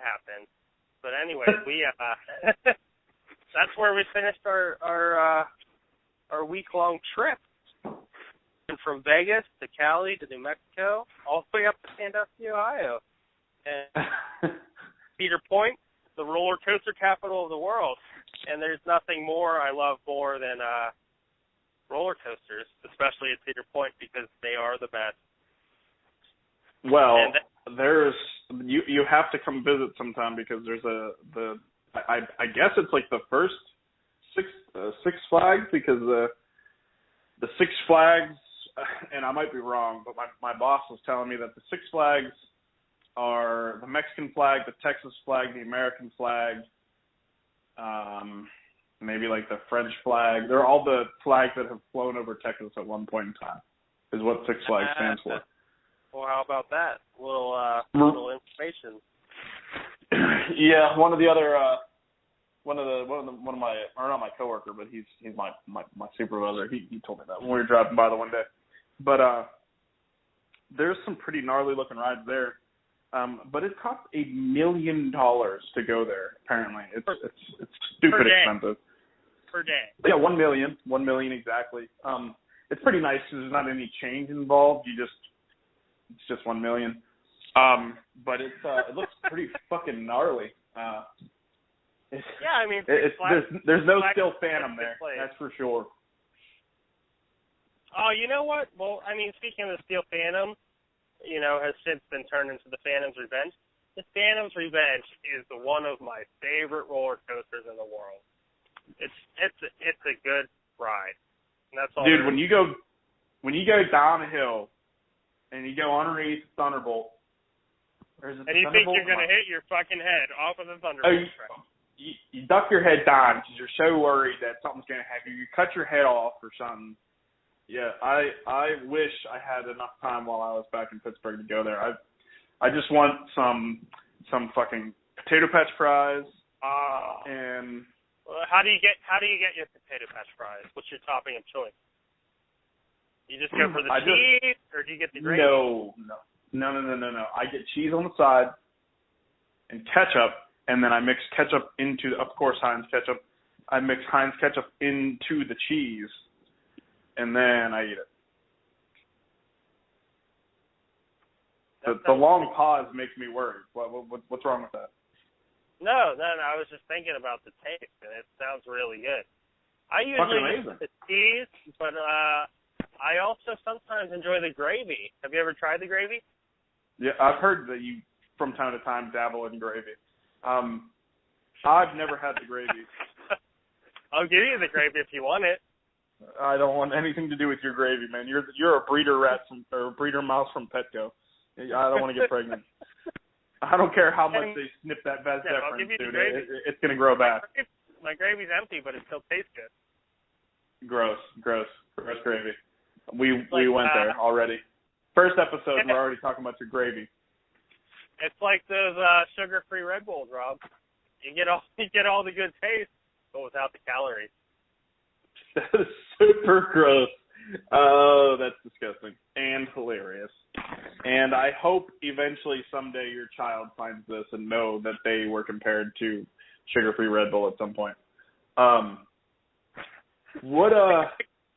happened. But anyway, we that's where we finished our week-long trip. And from Vegas to Cali to New Mexico, all the way up to Sandusky, Ohio. And Cedar Point, the roller coaster capital of the world. And there's nothing more I love more than roller coasters, especially at Cedar Point, because they are the best. Well, you have to come visit sometime because there's I guess it's like the first Six Flags, because the Six Flags, and I might be wrong, but my boss was telling me that the Six Flags are the Mexican flag, the Texas flag, the American flag, maybe like the French flag. They're all the flags that have flown over Texas at one point in time, is what Six Flags stands for. Well, how about that? Little information. Yeah, one of my coworker, but he's my supervisor. He told me that when we were driving by the one day. But there's some pretty gnarly looking rides there. But it costs $1 million to go there. Apparently, it's stupid expensive. Per day. Yeah, 1 million. 1 million exactly. It's pretty nice because there's not any change involved. It's just 1 million. But it looks pretty fucking gnarly. Yeah, I mean, there's no Steel Phantom there. That's for sure. Oh, you know what? Well, I mean, speaking of the Steel Phantom, has since been turned into the Phantom's Revenge. The Phantom's Revenge is one of my favorite roller coasters in the world. It's a good ride. And that's all. Dude, when you go down a hill and you go underneath Thunderbolt, and you think you're gonna hit your fucking head off of the Thunderbolt track. You duck your head down because you're so worried that something's gonna happen. You cut your head off or something. Yeah, I wish I had enough time while I was back in Pittsburgh to go there. I just want some fucking potato patch fries. And how do you get your potato patch fries? What's your topping of choice? You just go for the cheese, or do you get the gravy? No. I get cheese on the side and ketchup, and then I mix ketchup into, of course, Heinz ketchup. I mix Heinz ketchup into the cheese, and then I eat it. The long pause makes me worried. What's wrong with that? No, I was just thinking about the taste, and it sounds really good. I usually use the cheese, but I also sometimes enjoy the gravy. Have you ever tried the gravy? Yeah, I've heard that you, from time to time, dabble in gravy. I've never had the gravy. I'll give you the gravy if you want it. I don't want anything to do with your gravy, man. You're a breeder rat or a breeder mouse from Petco. I don't want to get pregnant. I don't care how much they snip that vas deferens, dude. It's going to grow back. My gravy's empty, but it still tastes good. Gross gravy. We went there already. First episode, we're already talking about your gravy. It's like those sugar-free Red Bulls, Rob. You get all the good taste, but without the calories. That is super gross. Oh, that's disgusting and hilarious. And I hope eventually someday your child finds this and know that they were compared to sugar-free Red Bull at some point.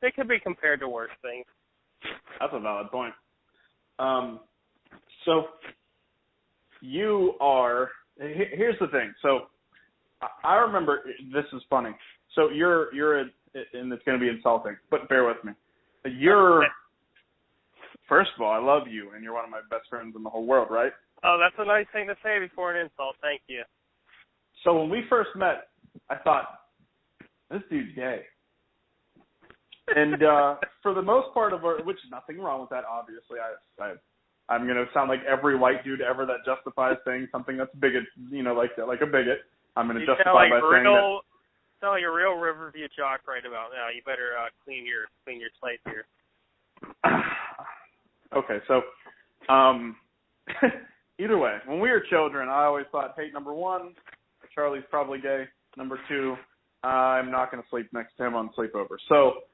They could be compared to worse things. That's a valid point. So you are. Here's the thing. So I remember, this is funny. So you're and it's going to be insulting, but bear with me. First of all, I love you, and you're one of my best friends in the whole world, right? Oh, that's a nice thing to say before an insult. Thank you. So when we first met, I thought, this dude's gay. And for the most part of our, which nothing wrong with that, obviously. I'm going to sound like every white dude ever that justifies saying something that's bigot, like a bigot. I'm going to justify by saying that. Sound like a real Riverview jock right about now. You better clean your slate here. Okay, so either way, when we were children, I always thought, hey, number one, Charlie's probably gay. Number two, I'm not going to sleep next to him on sleepover. So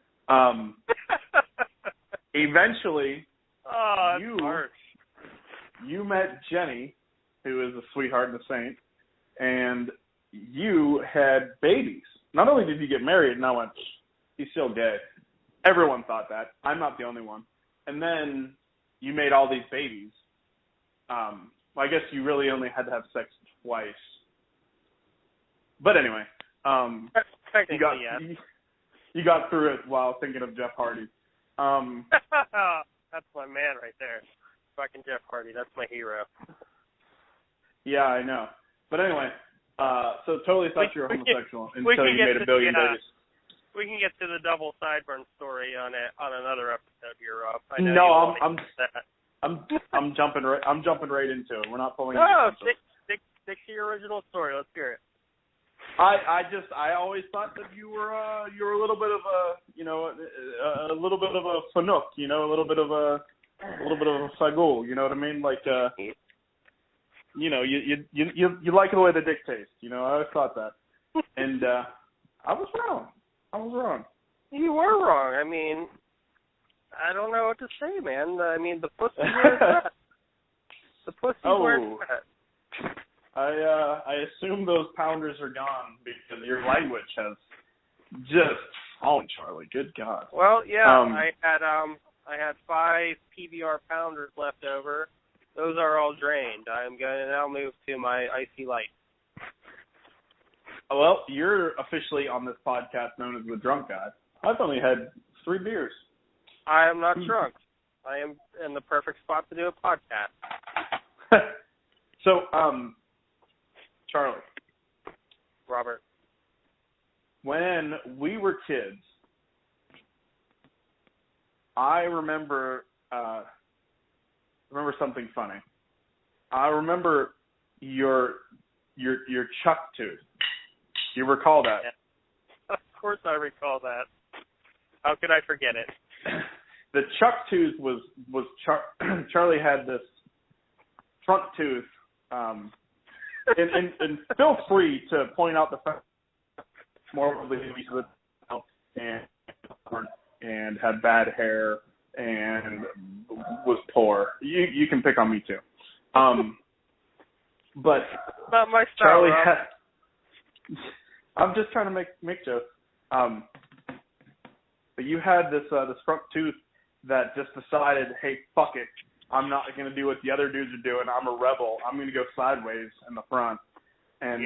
eventually, you met Jenny, who is a sweetheart and a saint, and you had babies. Not only did you get married, and I went, he's still gay. Everyone thought that. I'm not the only one. And then you made all these babies. I guess you really only had to have sex twice. But anyway, you got through it while thinking of Jeff Hardy. That's my man right there. Fucking Jeff Hardy. That's my hero. Yeah, I know. But anyway, so totally thought you were homosexual until you made a billion babies. We can get to the double sideburn story on another episode here, Rob. I'm jumping right into it. We're not pulling. No, stick to your original story. Let's hear it. I always thought that you were a little bit of a little bit of a fanook, a little bit of a fagul, you know what I mean? Like you like the way the dick tastes, I always thought that. And I was wrong. You were wrong. I mean, I don't know what to say, man. I mean, the pussy wears that. The pussy wears that. I assume those pounders are gone because your language has just fallen, Charlie. Good God. Well, yeah, I had 5 PBR pounders left over. Those are all drained. I'm going to now move to my Icy Light. Well, you're officially on this podcast known as the Drunk Guy. I've only had 3 beers. I am not drunk. I am in the perfect spot to do a podcast. So, Charlie. Robert. When we were kids, I remember something funny. I remember your chuck tooth. You recall that? Yeah. Of course I recall that. How could I forget it? The chuck tooth was Charlie had this front tooth, and feel free to point out the fact more and had bad hair and was poor. You can pick on me too. But not my style, Charlie had. I'm just trying to make jokes. But you had this front tooth that just decided, hey, fuck it. I'm not going to do what the other dudes are doing. I'm a rebel. I'm going to go sideways in the front. And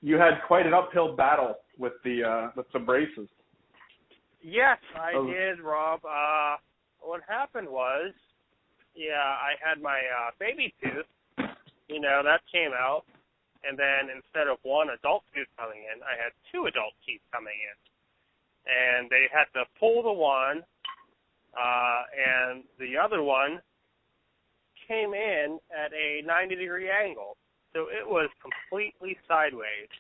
you had quite an uphill battle with the braces. Yes, I did, Rob. What happened was, I had my baby tooth. That came out. And then instead of one adult tooth coming in, I had 2 adult teeth coming in. And they had to pull the one, and the other one came in at a 90-degree angle. So it was completely sideways.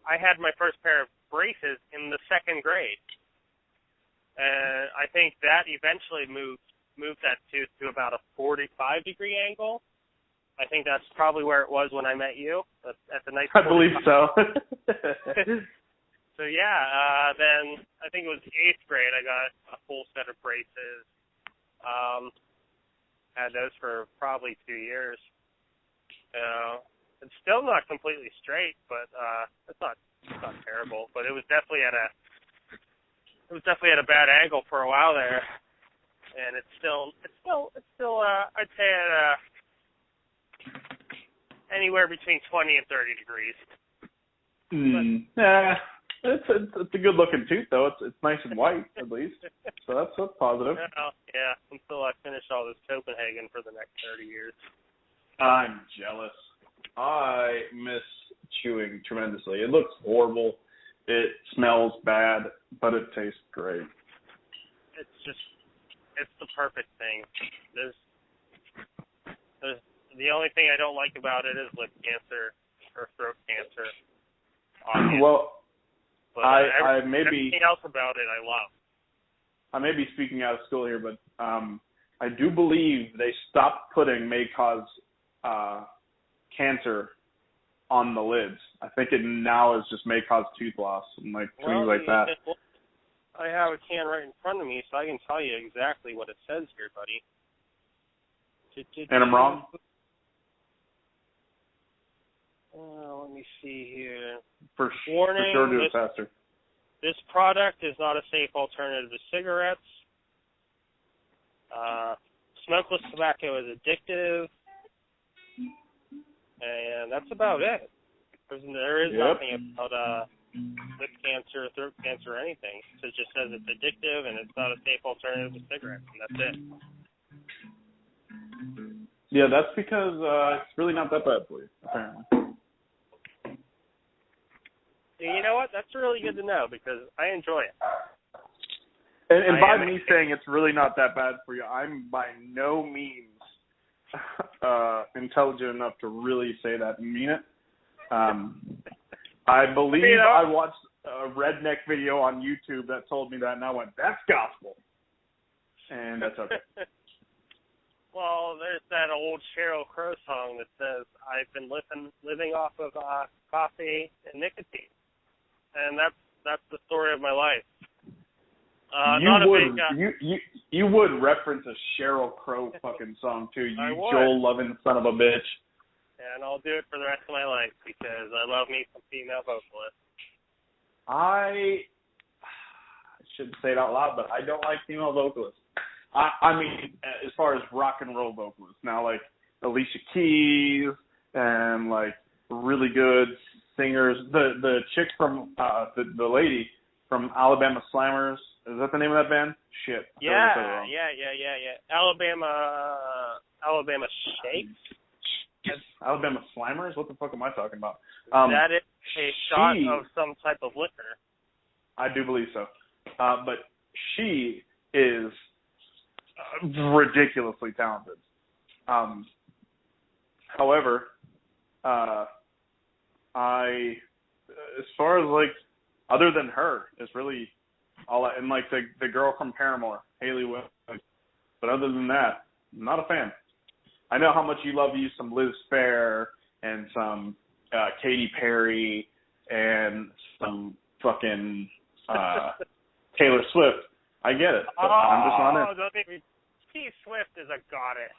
I had my first pair of braces in the 2nd grade. And I think that eventually moved that tooth to about a 45-degree angle. I think that's probably where it was when I met you at the night. I believe so. So yeah, then I think it was 8th grade. I got a full set of braces. Had those for probably 2 years. It's still not completely straight, but it's not terrible. But it was definitely at a bad angle for a while there, and it's still I'd say at anywhere between 20 and 30 degrees. Yeah, it's a good looking tooth though. It's nice and white at least, so that's positive. Yeah, until I finish all this Copenhagen for the next 30 years. I'm jealous. I miss chewing tremendously. It looks horrible. It smells bad, but it tastes great. It's the perfect thing. There's the only thing I don't like about it is lip cancer or throat cancer. Obviously. Well, but I may be everything else about it I love. I may be speaking out of school here, but I do believe they stopped putting may cause cancer on the lids. I think it now is just may cause tooth loss and things like that. I have a can right in front of me, so I can tell you exactly what it says here, buddy. And I'm wrong? Let me see here. Warning, for sure, do it faster. This product is not a safe alternative to cigarettes. Smokeless tobacco is addictive. And that's about it. There is nothing about lip cancer, throat cancer, or anything. So it just says it's addictive and it's not a safe alternative to cigarettes, and that's it. Yeah, that's because it's really not that bad for you, apparently. You know what? That's really good to know because I enjoy it. And by me saying it's really not that bad for you, I'm by no means intelligent enough to really say that and mean it. I believe I watched a redneck video on YouTube that told me that, and I went, that's gospel. And that's okay. Well, there's that old Sheryl Crow song that says, I've been living off of coffee and nicotine. And that's the story of my life. You would reference a Sheryl Crow fucking song too, you Joel loving son of a bitch. And I'll do it for the rest of my life because I love me some female vocalists. I shouldn't say it out loud, but I don't like female vocalists. I mean, as far as rock and roll vocalists, now like Alicia Keys and like really good singers. The chick from the lady from Alabama Slammers, is that the name of that band? Shit. Yeah. Alabama Shakes. Alabama Slammers? What the fuck am I talking about? That is a shot of some type of liquor. I do believe so. But she is ridiculously talented. However, as far as like, other than her, is really all, and like the girl from Paramore, Hayley Williams. But other than that, I'm not a fan. I know how much you love some Liz Phair and some Katy Perry and some fucking Taylor Swift. I get it. But I'm just not it. Don't make me. T. Swift is a goddess.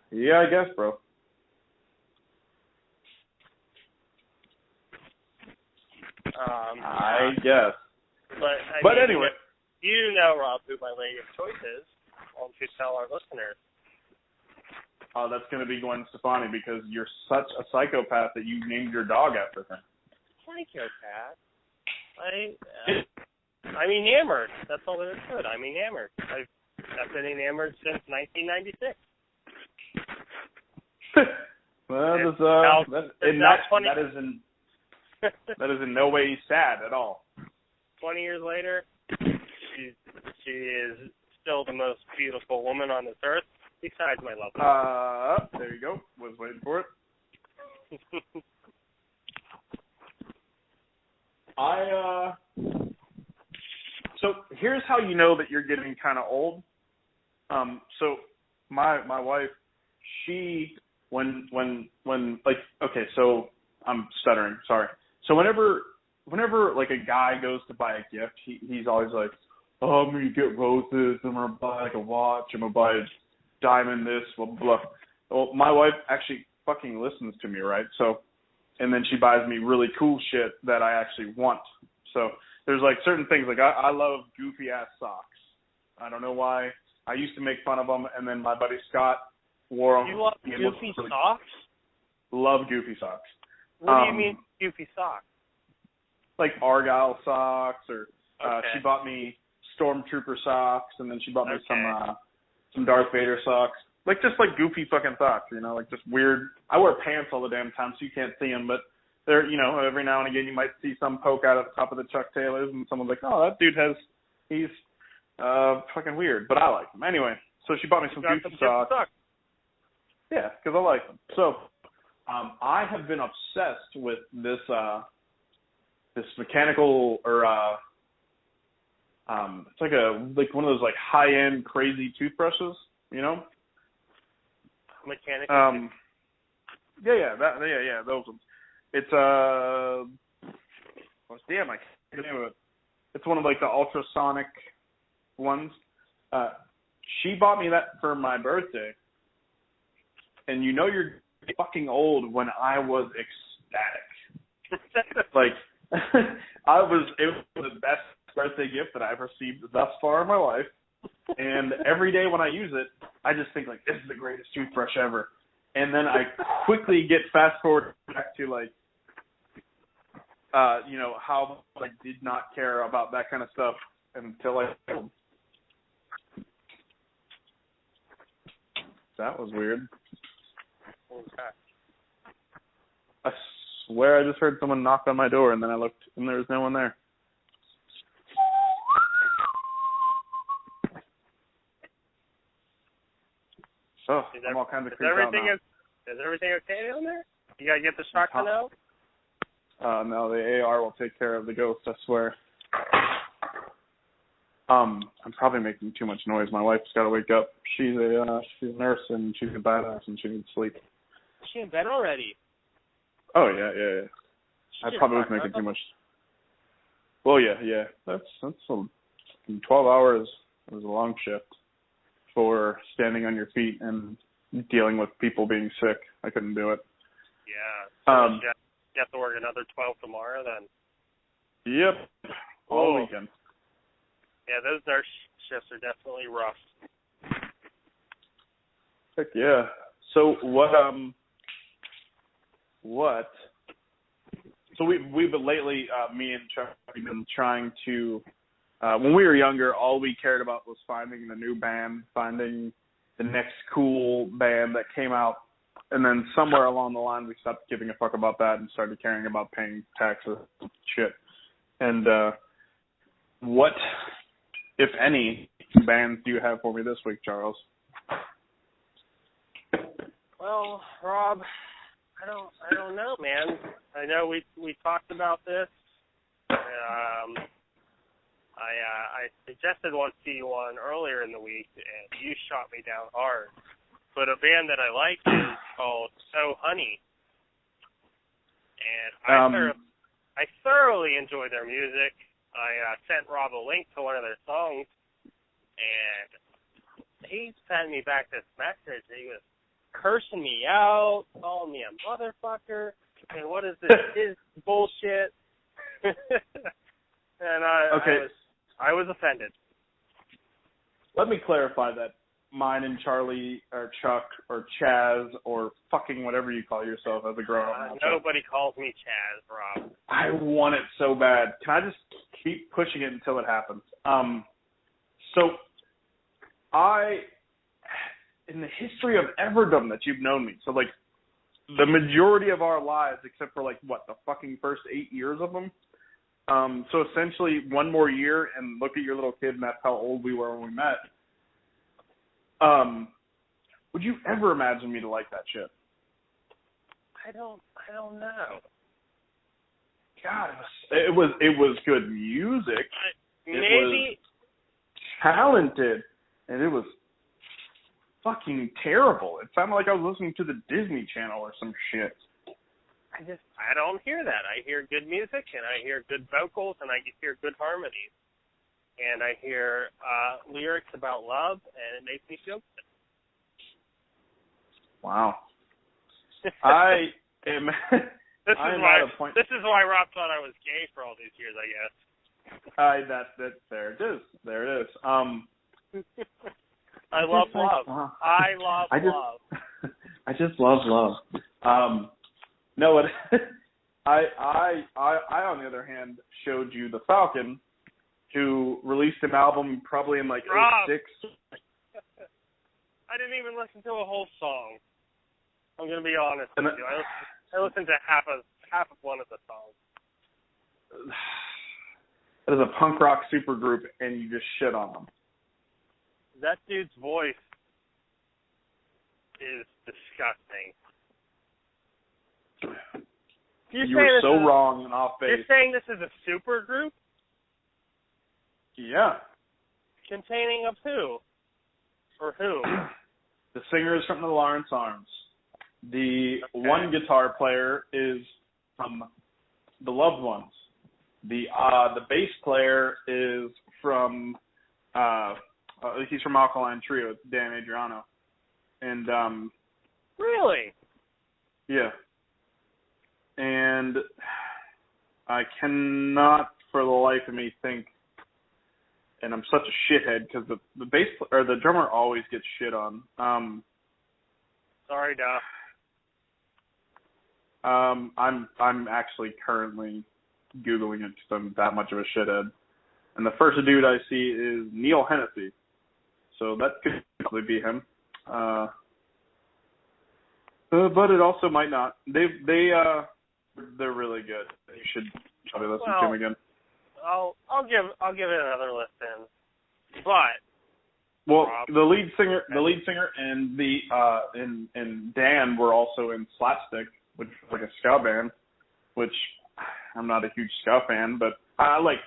Yeah, I guess, bro. I guess. But anyway. You know, Rob, who my lady of choice is. Why don't you tell our listeners? Oh, that's going to be Gwen Stefani because you're such a psychopath that you named your dog after her. Psychopath? I'm enamored. That's all there is to it. I'm enamored. I've been enamored since 1996. Well, that is in no way sad at all. 20 years later, she is still the most beautiful woman on this earth, besides my love. There you go. Was waiting for it. So here's how you know that you're getting kind of old. So my wife, she when like, okay, so I'm stuttering, sorry. So whenever like a guy goes to buy a gift, he's always like, oh, I'm gonna get roses, I'm gonna buy like a watch, I'm gonna buy a diamond, this, blah blah. Well, my wife actually fucking listens to me, right? So, and then she buys me really cool shit that I actually want. So there's like certain things, like I love goofy ass socks. I don't know why. I used to make fun of them, and then my buddy Scott wore them. You love goofy socks? Love goofy socks. What do you mean goofy socks? Like Argyle socks, or okay. She bought me Stormtrooper socks, and then she bought me some Darth Vader socks. Like just like goofy fucking socks, you know, like just weird. I wear pants all the damn time, so you can't see them, but they're, you know, every now and again you might see some poke out of the top of the Chuck Taylors, and someone's like, oh, that dude he's fucking weird, but I like them. Anyway, so she bought me some goofy socks. Yeah, because I like them. So I have been obsessed with this mechanical, or it's like one of those like high-end crazy toothbrushes, you know? Mechanical. Yeah, those ones. It's I can't think of it. It's one of like the ultrasonic ones. She bought me that for my birthday, and you know you're fucking old when I was ecstatic. Like it was the best birthday gift that I've received thus far in my life. And every day when I use it, I just think like, this is the greatest toothbrush ever. And then I quickly get fast forward back to like, you know, how I did not care about that kind of stuff until I failed. That was weird. Okay. I swear I just heard someone knock on my door, and then I looked, and there was no one there. So, I'm all kinds of creeped out now. Is everything okay down there? You gotta get the shotgun out? No, the AR will take care of the ghost, I swear. I'm probably making too much noise. My wife's got to wake up. She's a nurse, and she's a badass, and she needs sleep. Is she in bed already? Oh, yeah. I probably was making too much. Well, yeah. That's 12 hours. It was a long shift for standing on your feet and dealing with people being sick. I couldn't do it. Yeah. So you have to work another 12 tomorrow then? Yep. All weekend. Yeah, those nurse shifts are definitely rough. Heck yeah. So what? So we've been lately, me and Chuck, we've been trying to. When we were younger, all we cared about was finding the new band, finding the next cool band that came out, and then somewhere along the line we stopped giving a fuck about that and started caring about paying taxes and shit. And what, if any, bands do you have for me this week, Charles? Well, Rob, I don't know, man. I know we talked about this. I suggested one earlier in the week, and you shot me down hard. But a band that I like is called So Honey, and I thoroughly enjoy their music. I sent Rob a link to one of their songs, and he sent me back this message. He was cursing me out, calling me a motherfucker, and what is this his bullshit? And I was offended. Let me clarify that mine and Charlie or Chuck or Chaz or fucking whatever you call yourself as a grown-up. Nobody calls me Chaz, Rob. I want it so bad. Can I just keep pushing it until it happens? So in the history of Everdom that you've known me, so like the majority of our lives, except for like the fucking first 8 years of them. So essentially one more year and look at your little kid, and that's how old we were when we met. Would you ever imagine me to like that shit? I don't know. God, it was good music. It was talented, and it was fucking terrible. It sounded like I was listening to the Disney Channel or some shit. I don't hear that. I hear good music, and I hear good vocals, and I hear good harmonies. And I hear lyrics about love, and it makes me feel good. Wow. I am... This is why Rob thought I was gay for all these years, I guess. That's there it is. There it is. I love love. I love love. I just love love. No, I on the other hand showed you the Falcon, who released an album probably in like '06. I didn't even listen to a whole song. I'm gonna be honest with you. I listened to half of one of the songs. That is a punk rock supergroup, and you just shit on them. That dude's voice is disgusting. You were so wrong and off base. You're saying this is a super group? Yeah. Containing of who? Or who? The singer is from the Lawrence Arms. The one guitar player is from the Loved Ones. The bass player is from he's from Alkaline Trio, Dan Adriano. And really? Yeah. And I cannot for the life of me think, and I'm such a shithead because the bass or the drummer always gets shit on. Sorry, Duff. I'm actually currently Googling it because I'm that much of a shithead. And the first dude I see is Neil Hennessy. So that could probably be him. But it also might not. They're really good. You should probably listen to him again. I'll give it another listen. But the lead singer and and Dan were also in Slapstick, which is like a ska band, which I'm not a huge ska fan, but I like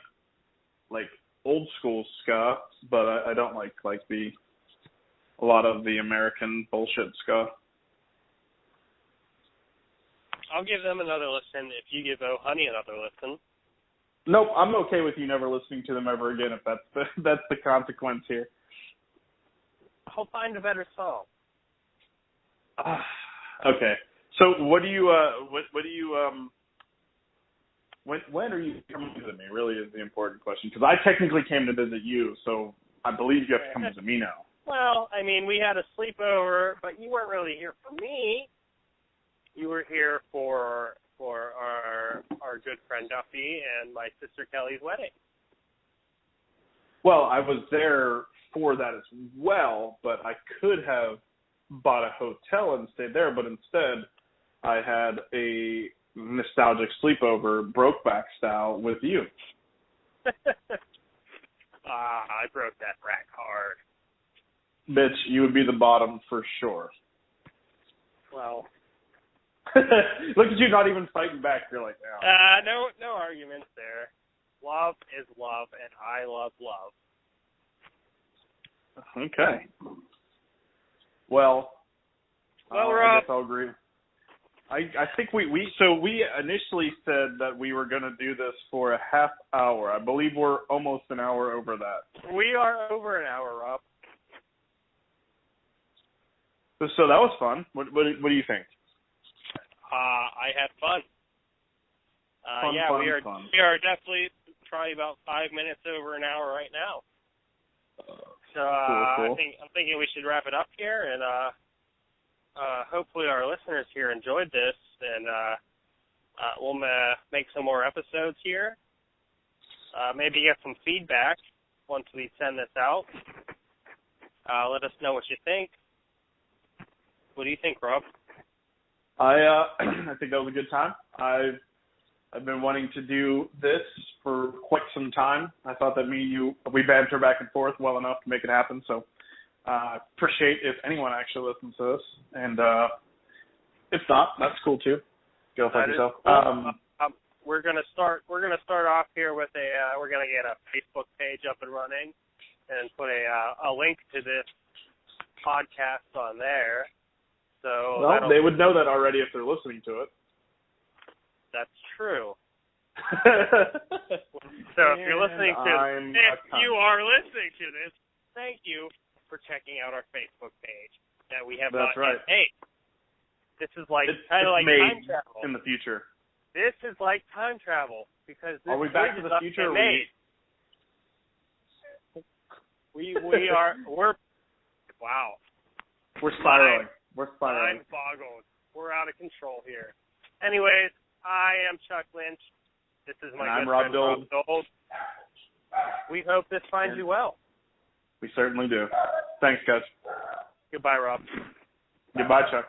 old school ska, but I don't like a lot of the American bullshit ska. I'll give them another listen if you give Oh Honey another listen. Nope, I'm okay with you never listening to them ever again if that's the consequence here. I'll find a better song. Okay. So when are you coming to visit me? Really is the important question, because I technically came to visit you, so I believe you have to come visit me now. Well, I mean, we had a sleepover, but you weren't really here for me. You were here for our good friend Duffy and my sister Kelly's wedding. Well, I was there for that as well, but I could have bought a hotel and stayed there, but instead I had a nostalgic sleepover, Brokeback style, with you. I broke that rack hard. Bitch, you would be the bottom for sure. Well... Look at you not even fighting back. You're like, no arguments there. Love is love, and I love love. Okay. Well, Rob, I guess I'll agree. I think we initially said that we were going to do this for a half hour. I believe we're almost an hour over that. We are over an hour, Rob. So that was fun. What do you think? I had fun. Fun. We are definitely probably about 5 minutes over an hour right now. So cool. I'm thinking we should wrap it up here, and hopefully our listeners here enjoyed this, and we'll make some more episodes here. Maybe get some feedback once we send this out. Let us know what you think. What do you think, Rob? I think that was a good time. I've been wanting to do this for quite some time. I thought that we banter back and forth well enough to make it happen. So appreciate if anyone actually listens to this, and if not, that's cool too. Go fuck yourself. Cool. we're gonna start off here with we're gonna get a Facebook page up and running, and put a link to this podcast on there. So well, they would know that already if they're listening to it. That's true. So if you're listening to if you are listening to this, thank you for checking out our Facebook page that we have That's right. Hey, this is like it's like made time travel. in the future. This is like time travel because this are we back to the future? We're wow. We're spiraling. We're spiraling. I'm boggled. We're out of control here. Anyways, I am Chuck Lynch. This is my good Rob friend Rob Dold. We hope this finds you well. We certainly do. Thanks, guys. Goodbye, Rob. Goodbye, Chuck.